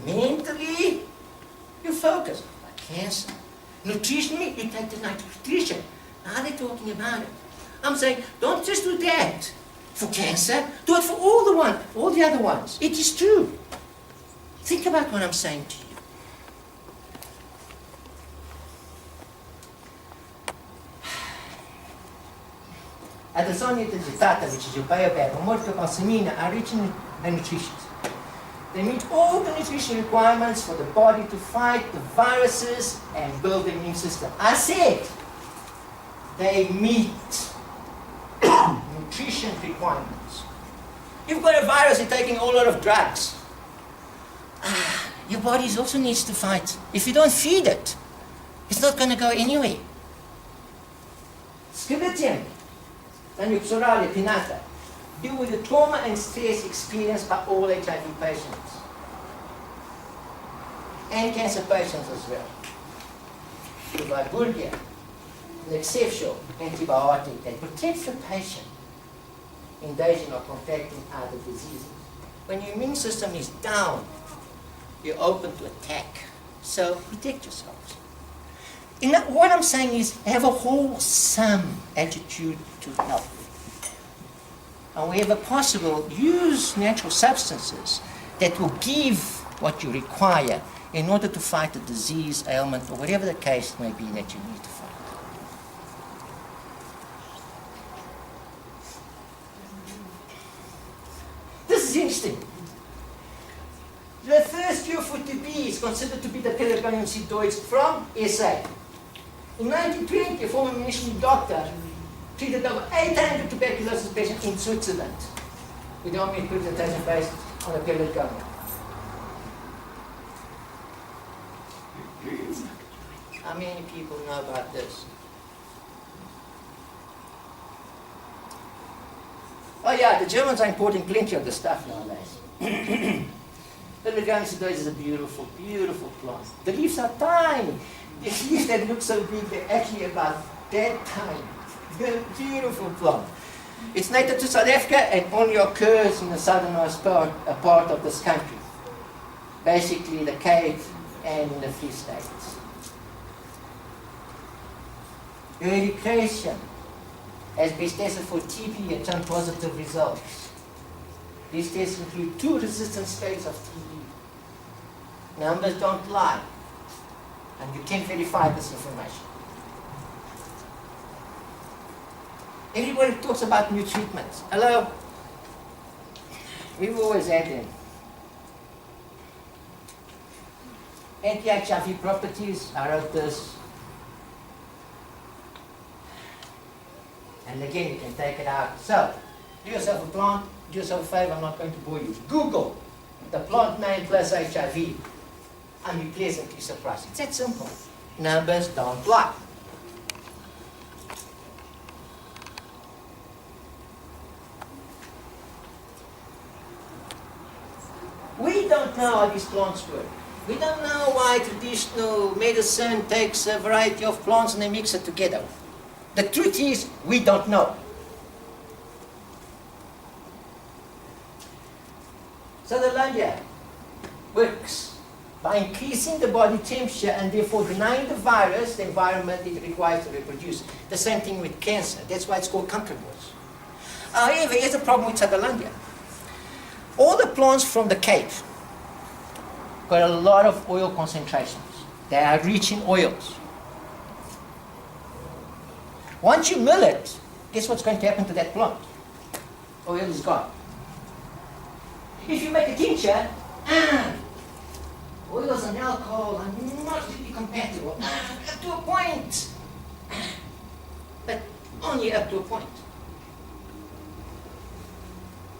mentally you focus, like cancer. Nutritionally, you take the nutrition. Now they're talking about it. I'm saying, don't just do that for cancer, do it for all the other ones. It is true. Think about what I'm saying to you. Adesanya digitata, which is your biobag, or multiple are rich in nutrition. They meet all the nutrition requirements for the body to fight the viruses and build the immune system. I said they meet nutrition requirements. You've got a virus, you're taking a whole lot of drugs. Your body also needs to fight. If you don't feed it, it's not going to go anywhere. Skeleton. And Psorale pinata deal with the trauma and stress experienced by all HIV patients and cancer patients as well. Provide Bulgia, an exceptional antibiotic that protects the patient in danger of contracting other diseases. When your immune system is down, you're open to attack. So protect yourselves. What I'm saying is have a wholesome attitude to health. And wherever possible, use natural substances that will give what you require in order to fight a disease, ailment, or whatever the case may be that you need to fight. This is interesting. The first cure for TB is considered to be the Pelargonium seedoides from SA. In 1920, a former missionary doctor treated over 800 tuberculosis patients in Switzerland with the only presentation based on the Pelargonium. How many people know about this? Oh yeah, the Germans are importing plenty of the stuff nowadays. Pelargonium seedoides is a beautiful, beautiful plant. The leaves are tiny. The leaves that look so big, they're actually about that tiny. They're a beautiful plant. It's native to South Africa and only occurs in the southernmost part of this country. Basically the Cape and in the Free State. Eradication has been tested for TB and shown positive results. These tests include 2 resistant strains of TB. Numbers don't lie. And you can verify this information. Everybody talks about new treatments. Hello? We've always had them. Anti-HIV properties, I wrote this. And again, you can take it out. So, do yourself a plant, do yourself a favor, I'm not going to bore you. Google the plant name plus HIV, and be pleasantly surprised. It's that simple. Numbers don't lie. We don't know how these plants work. We don't know why traditional medicine takes a variety of plants and they mix it together. The truth is, we don't know. So the lanja works by increasing the body temperature and therefore denying the virus the environment it requires to reproduce. The same thing with cancer. That's why it's called concubines. However, here's the problem with Sutherlandia. All the plants from the Cape got a lot of oil concentrations. They are rich in oils. Once you mill it, guess what's going to happen to that plant? Oil is gone. If you make a tincture, oils and alcohol are not really compatible. Up to a point. But only up to a point.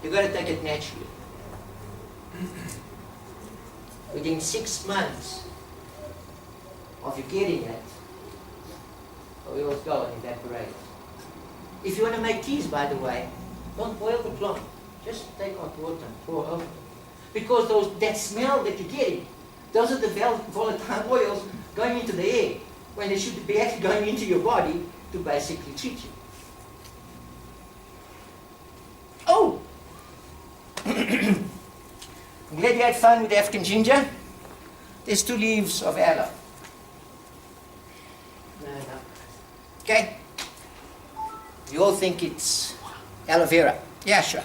You've got to take it naturally. Within 6 months of you getting it, oils go and evaporate. If you want to make teas, by the way, don't boil the plant. Just take hot water and pour over it. Because that smell that you're getting, those are the volatile oils going into the air when they should be actually going into your body to basically treat you. Oh! I'm glad you had fun with African ginger. There's 2 leaves of aloe. No. Okay? You all think it's aloe vera. Yeah, sure.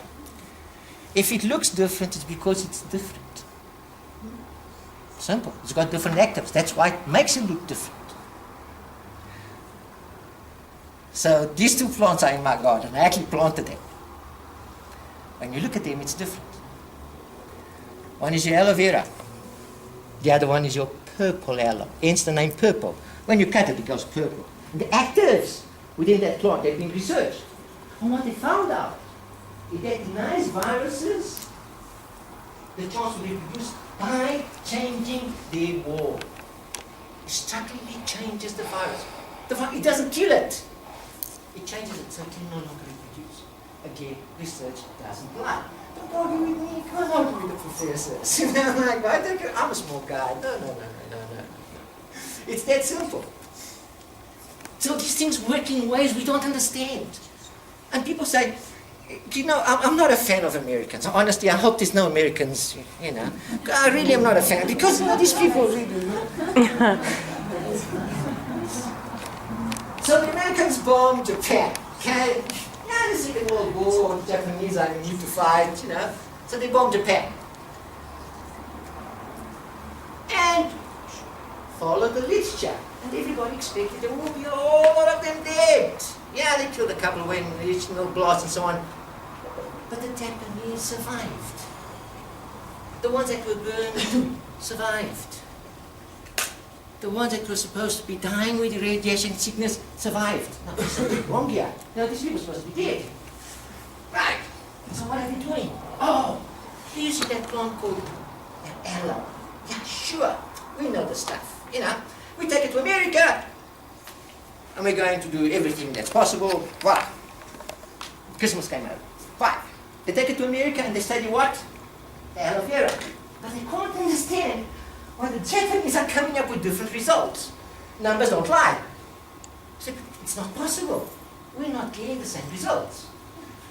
If it looks different, it's because it's different. Simple. It's got different actives. That's why it makes it look different. So these 2 plants are in my garden. I actually planted them. When you look at them, it's different. One is your aloe vera. The other one is your purple aloe. Hence the name purple. When you cut it, it goes purple. And the actives within that plant, they've been researched. And what they found out, it denies viruses the chance to reproduce by changing their wall. It structurally changes the virus. It doesn't kill it. It changes it so it can no longer reproduce. Again, research doesn't lie. Don't argue with me, come on with the professors. I'm like, I'm a small guy. No. It's that simple. So these things work in ways we don't understand. And people say, I'm not a fan of Americans. Honestly, I hope there's no Americans, I really am not a fan. Because, these people really... So the Americans bombed Japan, okay? The Second World War, the Japanese are need to fight, So they bombed Japan. And followed the literature. And everybody expected there will be a whole lot of them dead. Yeah, they killed a couple when the original blast and so on. But the Japanese survived. The ones that were burned survived. The ones that were supposed to be dying with radiation sickness survived. Now, there's something wrong here. These people are supposed to be dead. Right. So what are they doing? Oh, do you see that plant called aloe? Yeah, sure. We know the stuff. We take it to America. And we're going to do everything that's possible. Why? Christmas came out. Why? They take it to America and they study what? The aloe vera. But they can't understand why the Japanese are coming up with different results. Numbers don't lie. So it's not possible. We're not getting the same results.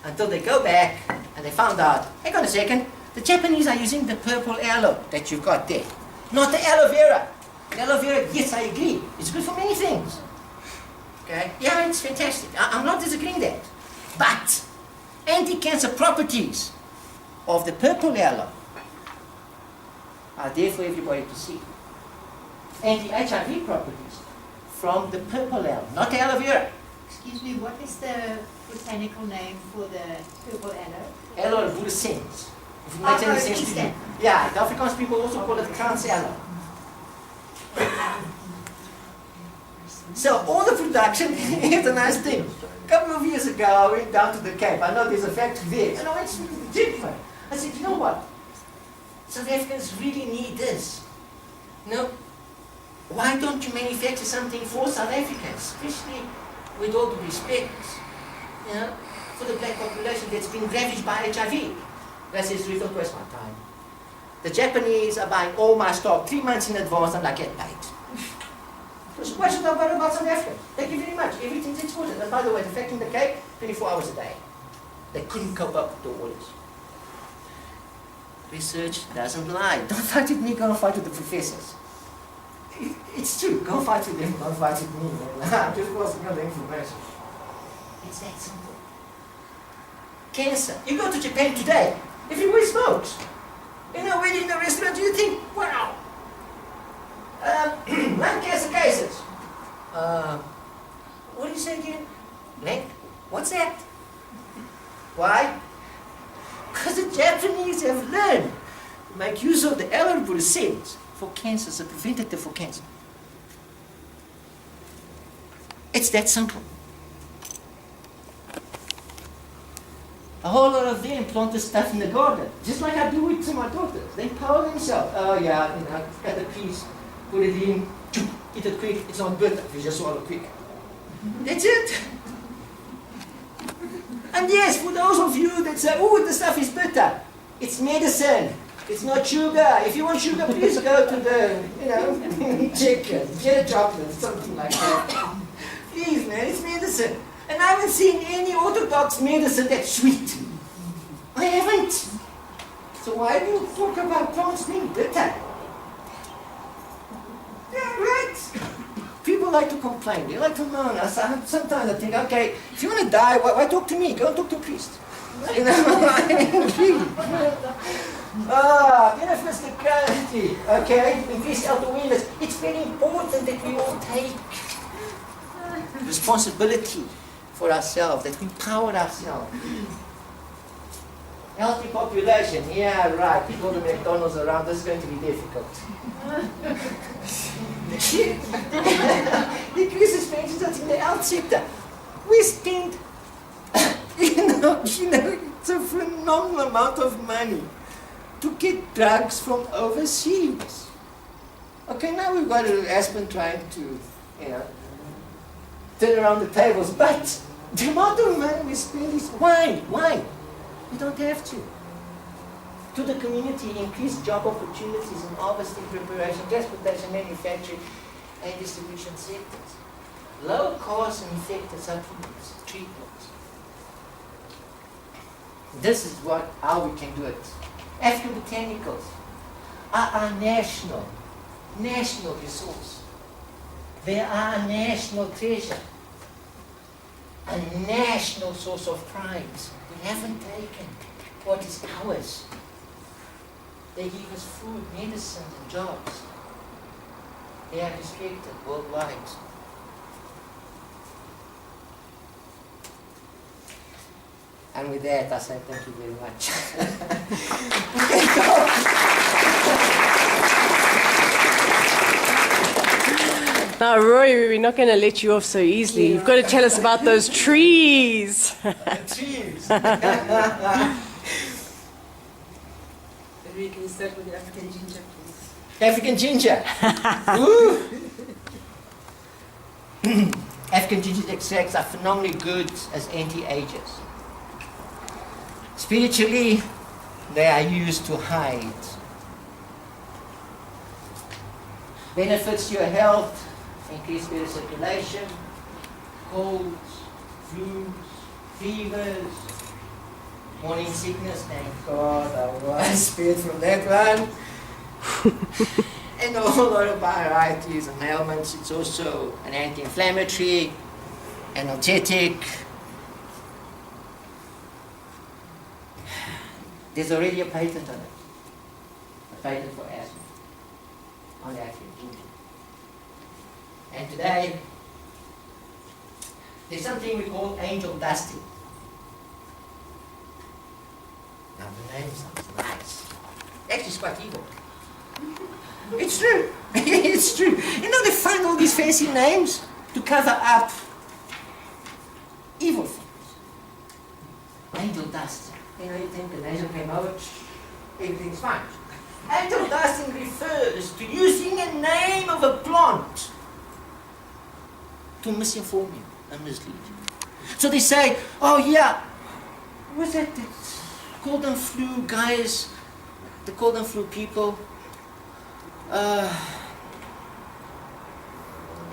Until they go back and they found out, hang on a second, the Japanese are using the purple aloe that you've got there. Not the aloe vera. The aloe vera, yes, I agree. It's good for many things. Okay? Yeah, it's fantastic. I'm not disagreeing that. But anti-cancer properties of the purple aloe are there for everybody to see. anti-HIV properties from the purple aloe, not the aloe vera. Excuse me, what is the botanical name for the purple aloe? Aloe arborescens. If it Oh, makes any sense to you. arborescens. Yeah, the Afrikaans people also call it krans aloe. So all the production, here's a nice thing. A couple of years ago, I went down to the Cape. I know there's a factory there. And I went to the gentleman. I said, you know what? South Africans really need this. No, why don't you manufacture something for South Africans, especially with all the respect, you know, for the black population that's been ravaged by HIV. I says, "We don't waste my time. The Japanese are buying all my stock 3 months in advance and I get paid. So why should I worry about South Africa? Thank you very much. Everything's exported. And by the way, the factory in the Cape, 24 hours a day. They couldn't cope up with the orders. Research doesn't lie. Don't fight with me, go and fight with the professors. It's true. Go and fight with them, don't fight with me. I'm just passing on the information. It's that simple. Cancer. You go to Japan today, everywhere smokes. You know, when you're in a restaurant, you think, wow. Lung cancer cases. What do you say again? Lung? What's that? Why? Because the Japanese have learned to make use of the aloe arborescens for cancer, as a preventative for cancer. It's that simple. A whole lot of them plant this stuff in the garden, just like I do it to my daughters. They empower themselves. Oh yeah, you know, cut a piece, put it in, eat it quick. It's not bitter, you just swallow quick. That's it. And yes, for those of you that say, oh, the stuff is bitter, it's medicine. It's not sugar. If you want sugar, please go to the, you know, chicken, get a chocolate, something like that. Please, man, it's medicine. And I haven't seen any orthodox medicine that's sweet. I haven't. So why do you talk about plants being bitter? Yeah, right. People like to complain. They like to moan. Sometimes I think, okay, if you want to die, why talk to me? Go and talk to a priest. You know, benefits the community, okay? Increase health awareness. It's very important that we all take responsibility for ourselves, that we empower ourselves. Healthy population, yeah, right. People the McDonald's around, this is going to be difficult. Decreases pensions in the health sector. We spend, you know, it's a phenomenal amount of money to get drugs from overseas. Okay, now we've got Aspen trying to, you know, turn around the tables, but the amount of money we spend is why? We don't have to. To the community, increase job opportunities in harvesting, preparation, transportation, manufacturing, and distribution sectors. Low cost and effective supplements, treatments. This is how we can do it. African botanicals are our national resource. They are a national treasure, a national source of pride. We haven't taken what is ours. They give us food, medicine, and jobs. They are respected worldwide. And with that, I say thank you very much. Now, Roy, we're not going to let you off so easily. You've got to tell us about those trees. Trees. Maybe we can start with the African ginger, please. African ginger. Woo. African ginger extracts are phenomenally good as anti-agers. Spiritually, they are used to hide. Benefits to your health, increase better circulation, colds, flus, fevers, morning sickness, thank God I was spared from that one. And a whole lot of varieties and ailments. It's also an anti-inflammatory, analgesic. There's already a patent on it. A patent for asthma on African ginger. And today, there's something we call angel dusting. Now the name sounds nice. Actually, it's quite evil. It's true. It's true. You know, they find all these fancy names to cover up evil things. Angel dust. You know, you think an angel came over, everything's fine. Angel dusting refers to using a name of a plant to misinform you and mislead you. So they say, oh yeah, what's that? Golden flu guys, the golden flu people. A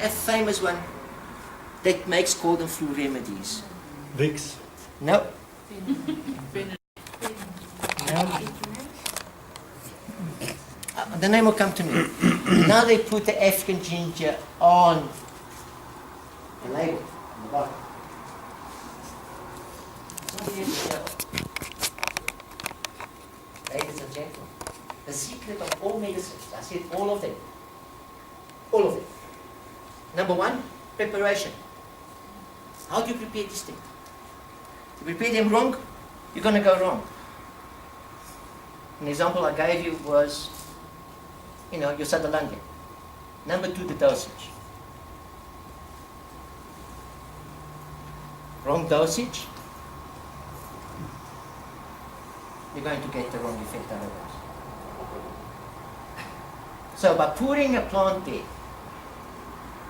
famous one that makes golden flu remedies. Vicks. No. The name will come to me. Now they put the African ginger on the label, on the bottom. So here we go. Ladies and gentlemen, the secret of all medicines, I said all of them. All of them. Number one, preparation. How do you prepare these things? If you prepare them wrong, you're going to go wrong. An example I gave you was, your Sutherlandia. Number two, the dosage. Wrong dosage, you're going to get the wrong effect otherwise. So by pouring a plant there,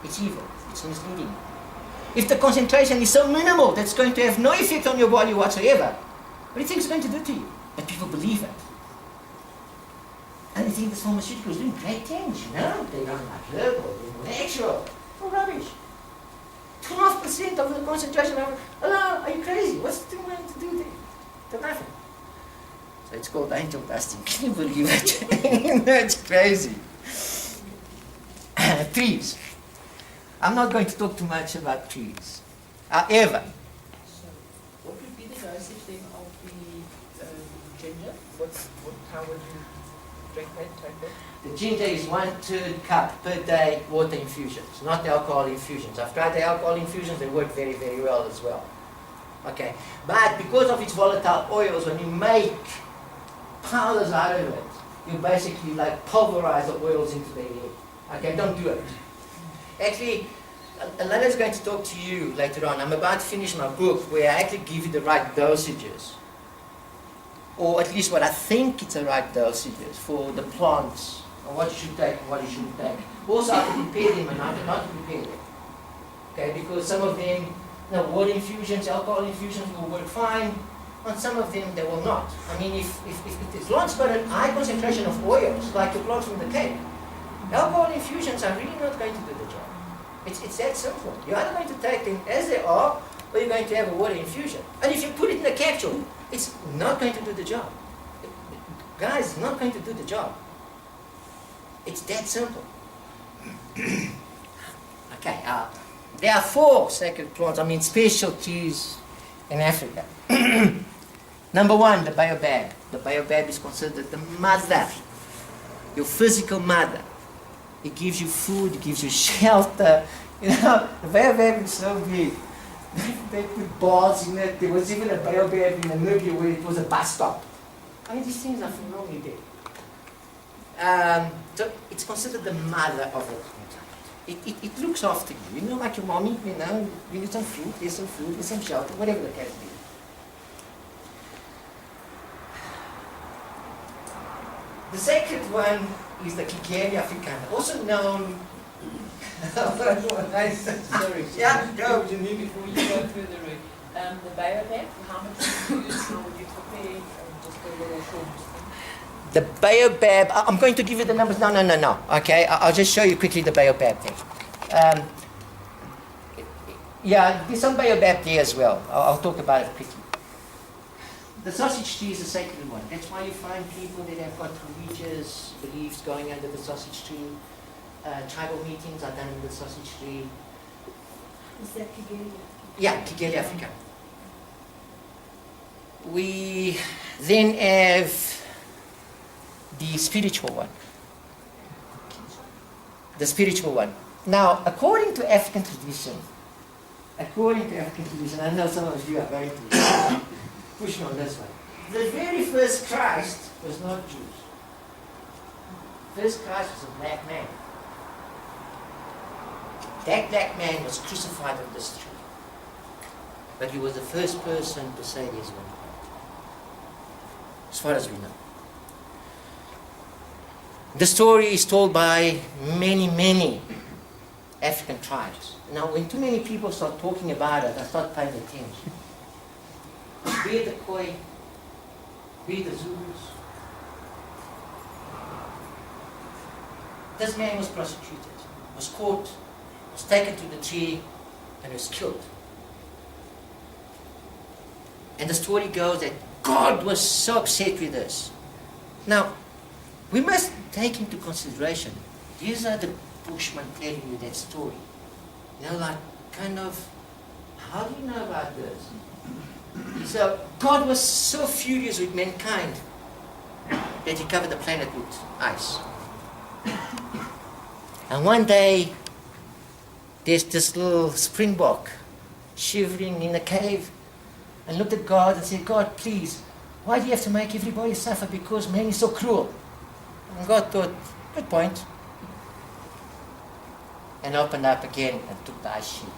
it's evil, it's misleading. If the concentration is so minimal that it's going to have no effect on your body whatsoever, what do you think it's going to do to you? But people believe it. And they think this pharmaceutical is doing great things, They don't like herbal, they're natural. Oh, rubbish. 12% of the concentration of, hello, are you crazy? What's the going to do there? To nothing. So it's called angel dusting. Can you believe it? That's crazy. Trees. I'm not going to talk too much about trees. However, So, what would be the dosage then of the ginger? How would you drink that, take that? the ginger is 1/3 cup per day water infusions, not the alcohol infusions. I've tried the alcohol infusions, they work very, very well as well. Okay, but because of its volatile oils, when you make powders out of it, you basically like pulverize the oils into the air. Okay, don't do it. Actually, Alana is going to talk to you later on. I'm about to finish my book where I actually give you the right dosages, or at least what I think it's the right dosages for the plants, and what you should take and what you shouldn't take. Also, how to prepare them and how to not to prepare them. Okay, because some of them, water infusions, alcohol infusions will work fine. On some of them, they will not. I mean, if the plant's got a high concentration of oils, like the plants from the Cape, alcohol infusions are really not going to do the job. It's that simple. You're either going to take them as they are, or you're going to have a water infusion. And if you put it in a capsule, it's not going to do the job. Guys, it's not going to do the job. It's that simple. Okay, there are 4 sacred plants, specialties in Africa. Number 1, the baobab. The baobab is considered the mother, your physical mother. It gives you food, it gives you shelter. The baobab is so big. They put bars in it. There was even a baobab in Namibia where it was a bus stop. These things are phenomenally big. So it's considered the mother of the continent. It looks after you. Like your mommy, you need some food, there's some shelter, whatever the case be. The second one is the Kigelia africana, also known. Sorry. Yeah, go. Before you go further, Rui, the baobab, how much do you use? How would you prepare? Just a little short. The baobab, I'm going to give you the numbers. No. Okay, I'll just show you quickly the baobab thing. There's some baobab there as well. I'll talk about it quickly. The sausage tree is a sacred one. That's why you find people that have got religious beliefs going under the sausage tree. Tribal meetings are done in the sausage tree. Is that Kigelia? Yeah, Kigelia Africa. We then have the spiritual one. The spiritual one. Now, according to African tradition, I know some of you are going to push me on this one. The very first Christ was not Jews. First Christ was a black man. That black man was crucified on this tree. But he was the first person to say there's one God. As far as we know. The story is told by many African tribes. Now, when too many people start talking about it, I start paying attention. Be it the Khoi, be it the Zulus. This man was prosecuted, was caught, was taken to the tree, and was killed. And the story goes that God was so upset with this. Now, we must take into consideration, these are the Bushmen telling you that story. You know, like, kind of, how do you know about this? So, God was so furious with mankind that he covered the planet with ice. And one day, there's this little springbok shivering in a cave and looked at God and said, God, please, why do you have to make everybody suffer because man is so cruel? And God thought, good point. And opened up again and took the ice sheet.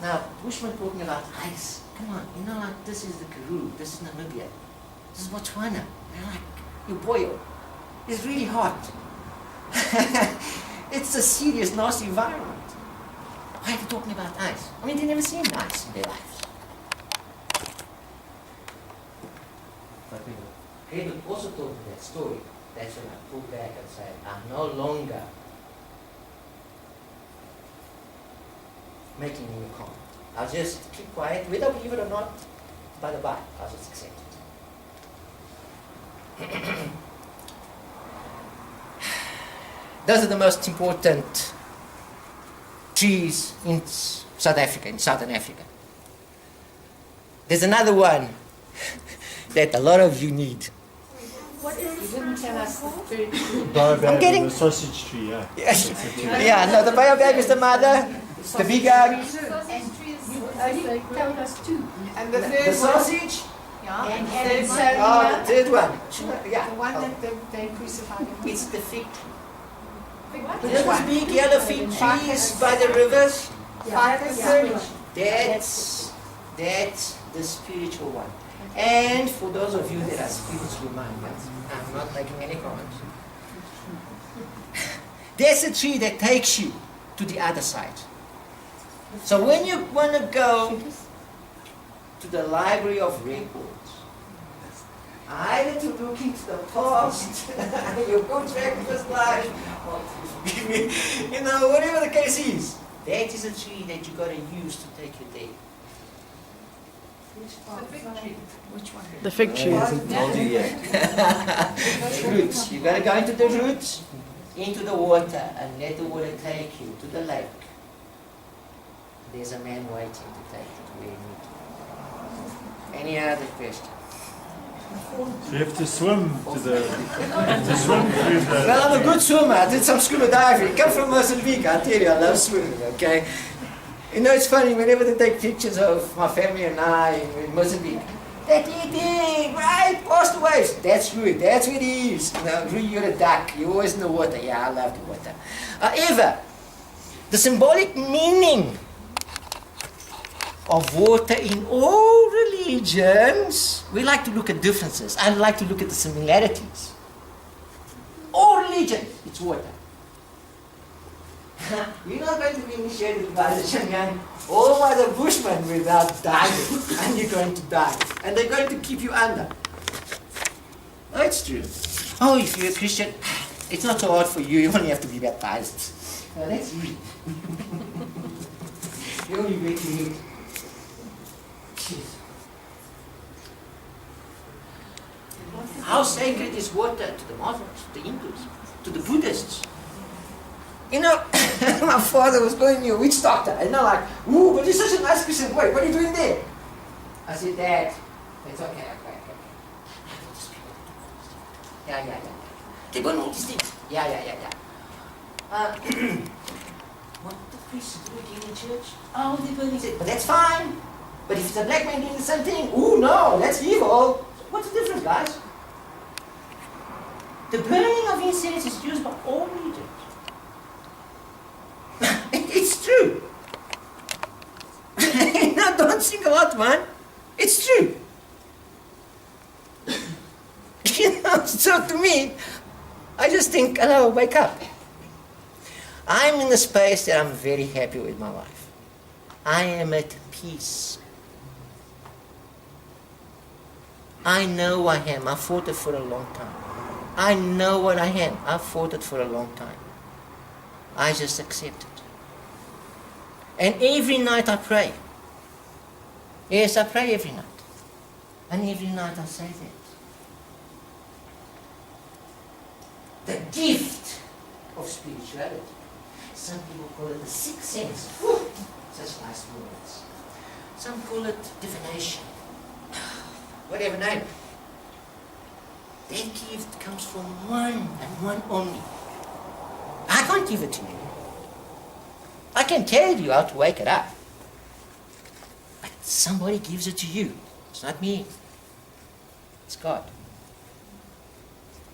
Now, Bushmen talking about ice. Come on, you know, like, this is the Karoo, this is Namibia, this is Botswana. They're like, you boil. It's really hot. It's a serious, nasty environment. Why are they talking about ice? I mean, they've never seen ice in their lives. But when David also told me that story, that's when I pulled back and said, I'm no longer making any comment. I'll just keep quiet, whether I believe it or not, by the by, I'll just accept it. Those are the most important trees in South Africa, in Southern Africa. There's another one that a lot of you need. What is this one called? I'm getting- the sausage tree, yeah. Yes. Yeah, no, the baobab is the mother, the bigger, And trees. They told us two. And the the third one. sausage, Yeah. And And so, oh, the third one. Yeah. the one that they crucified him. It's the fig tree. What? You know those big yellow fig trees by the rivers? That's the spiritual one. And for those of you that are spiritually minded, I'm not making any comments. There's a tree that takes you to the other side. So when you want to go to the Library of Records, either to look into the past, your contract was life, or you know, whatever the case is, that is a tree that you got to use to take you there. Which one? The fig tree. Told you yet. Roots. You got to go into the roots, into the water, and let the water take you to the lake. There's a man waiting to take you to where you need to. Any other questions? You have to swim to through the. Well, I'm a good swimmer. I did some scuba diving. Come from Mozambique. I tell you, I love swimming, okay? You know, it's funny, whenever they take pictures of my family and I in Mozambique, that eating, right, past the waves. That's Rui, that's what he is. You know, Rui, you're a duck. You're always in the water. Yeah, I love the water. However, the symbolic meaning of water in all religions, we like to look at differences. I like to look at the similarities. All religions, it's water. You're not going to be initiated by the Shangaan or by the Bushmen without dying, and you're going to die. And they're going to keep you under. That's true. Oh, if you're a Christian, it's not so hard for you. You only have to be baptized. Now, that's easy. You only wait to eat. How sacred is water to the Muslims, to the Hindus, to the Buddhists? You know, my father was going to be a witch doctor, and they're like, ooh, but you're such a nice Christian boy, what are you doing there? I said, Dad, it's okay. Yeah. They burn all these things. Yeah. what the priests do again in church? Oh, they're burning incense. But that's fine. But if it's a black man doing the same thing, ooh, no, that's evil. What's the difference, guys? The burning of incense is used by all religions. It's true. No, don't single out one. It's true. So to me, I just think, hello, wake up. I'm in a space that I'm very happy with my life. I am at peace. I know I am. I fought it for a long time. I know what I am. I fought it for a long time. I just accept it. And every night I pray. Yes, I pray every night. And every night I say that. The gift of spirituality. Some people call it the sixth sense. Whew, such nice words. Some call it divination. Whatever name. That gift comes from one and one only. I can't give it to you. I can tell you how to wake it up. But somebody gives it to you. It's not me. It's God.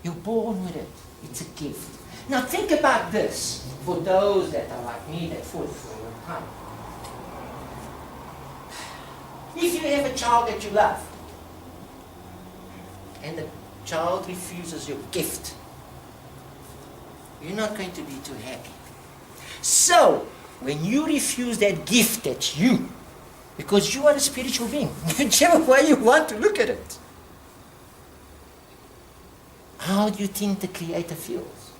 You're born with it. It's a gift. Now think about this for those that are like me that fought for a long time. If you have a child that you love, and the child refuses your gift, you're not going to be too happy. So, when you refuse that gift that's you, because you are a spiritual being, whichever way you want to look at it, how do you think the Creator feels?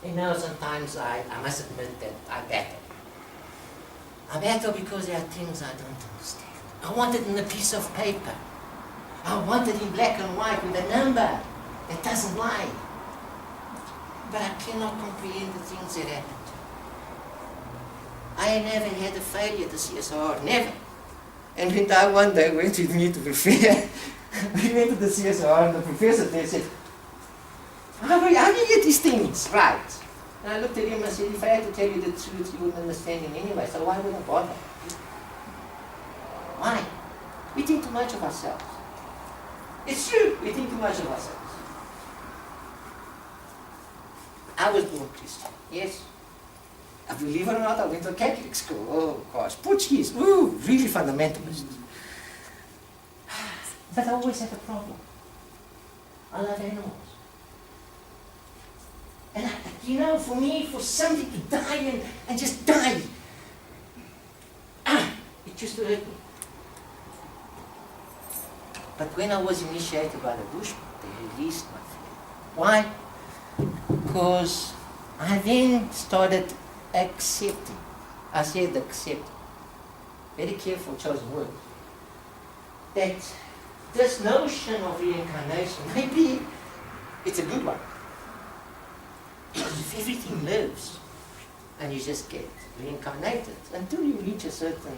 You know, sometimes I must admit that I battle. I battle because there are things I don't understand. I want it in a piece of paper. I want it in black and white with a number that doesn't lie. But I cannot comprehend the things that happen. I never had a failure at the CSIR, never. And when I one day went with me to prepare, we went to the CSIR and the professor there said, how do you get these things right? And I looked at him and said, if I had to tell you the truth, you wouldn't understand him anyway, so why would I bother? Why? We think too much of ourselves. It's true, we think too much of ourselves. I was born Christian, yes. Believe it or not, I went to a Catholic school. Oh gosh, Portuguese, ooh, really fundamentalist. But I always have a problem. I love animals. And you know, for me, for somebody to die and just die, it used to hurt me. But when I was initiated by the Bushmen, they released my fear. Why? Because I then started accepting. I said accepting. Very careful chosen word. That this notion of reincarnation, maybe it's a good one. Because if everything lives, and you just get reincarnated until you reach a certain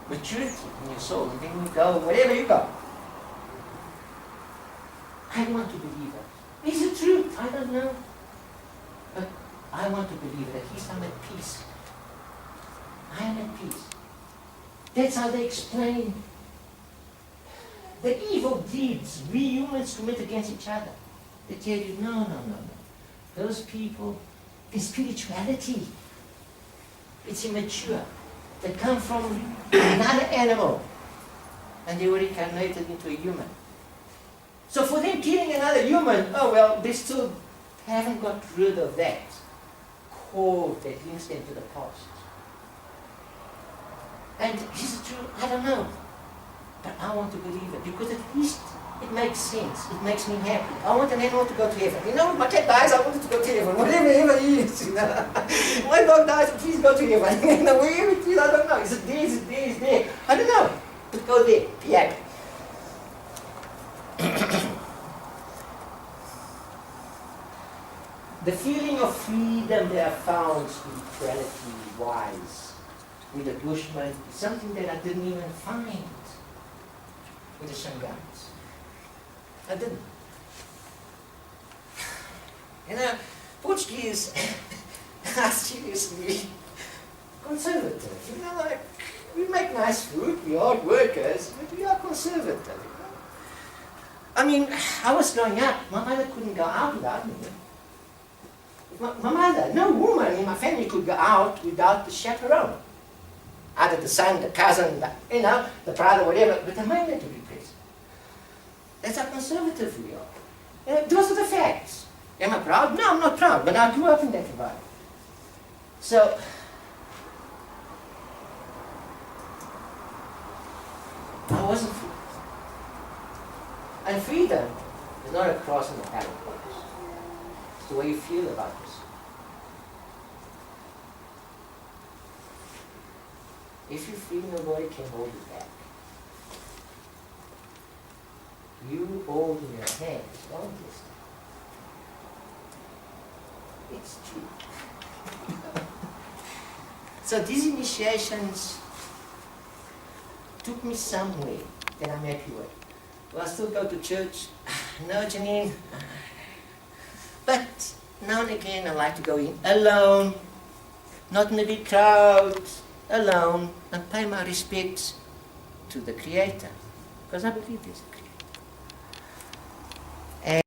maturity in your soul, and then you go wherever you go. I want to believe it. Is it true? I don't know. But I want to believe it. At least I'm at peace. I am at peace. That's how they explain the evil deeds we humans commit against each other. They tell you, no. Those people, in spirituality, it's immature. They come from another animal, and they were incarnated into a human. So for them killing another human, oh well, they still haven't got rid of that core that links them to the past. And is it true? I don't know. But I want to believe it, because at least it makes sense. It makes me happy. I want an animal to go to heaven. You know, my cat dies, I want it to go to heaven. Whatever he is, you know. My dog dies, please go to heaven. You know, wherever it is, I don't know. Is it there? Is it there? Is it there? I don't know. But go there. Be happy. The feeling of freedom that I found spirituality-wise with the Bushmen is something that I didn't even find with the Shangaans. I didn't. You know, Portuguese are seriously conservative. You know, like, we make nice food, we're hard workers, but we are conservative. You know? I mean, I was growing up, my mother couldn't go out without me. My mother, no woman in my family could go out without the chaperone. Either the son, the cousin, you know, the brother, whatever, but the man had to be present. That's how conservative we are. You know, those are the facts. Am I proud? No, I'm not proud, but I grew up in that environment. So, I wasn't free. And freedom is not a cross on the paddle box. It's the way you feel about this. If you're free, nobody can hold you back. You hold in your hands long distance. It's true. So these initiations took me somewhere that I'm happy with. Will I still go to church? No, Janine. But now and again I like to go in alone, not in a big crowd, alone, and pay my respects to the Creator. Because I believe there's a Creator.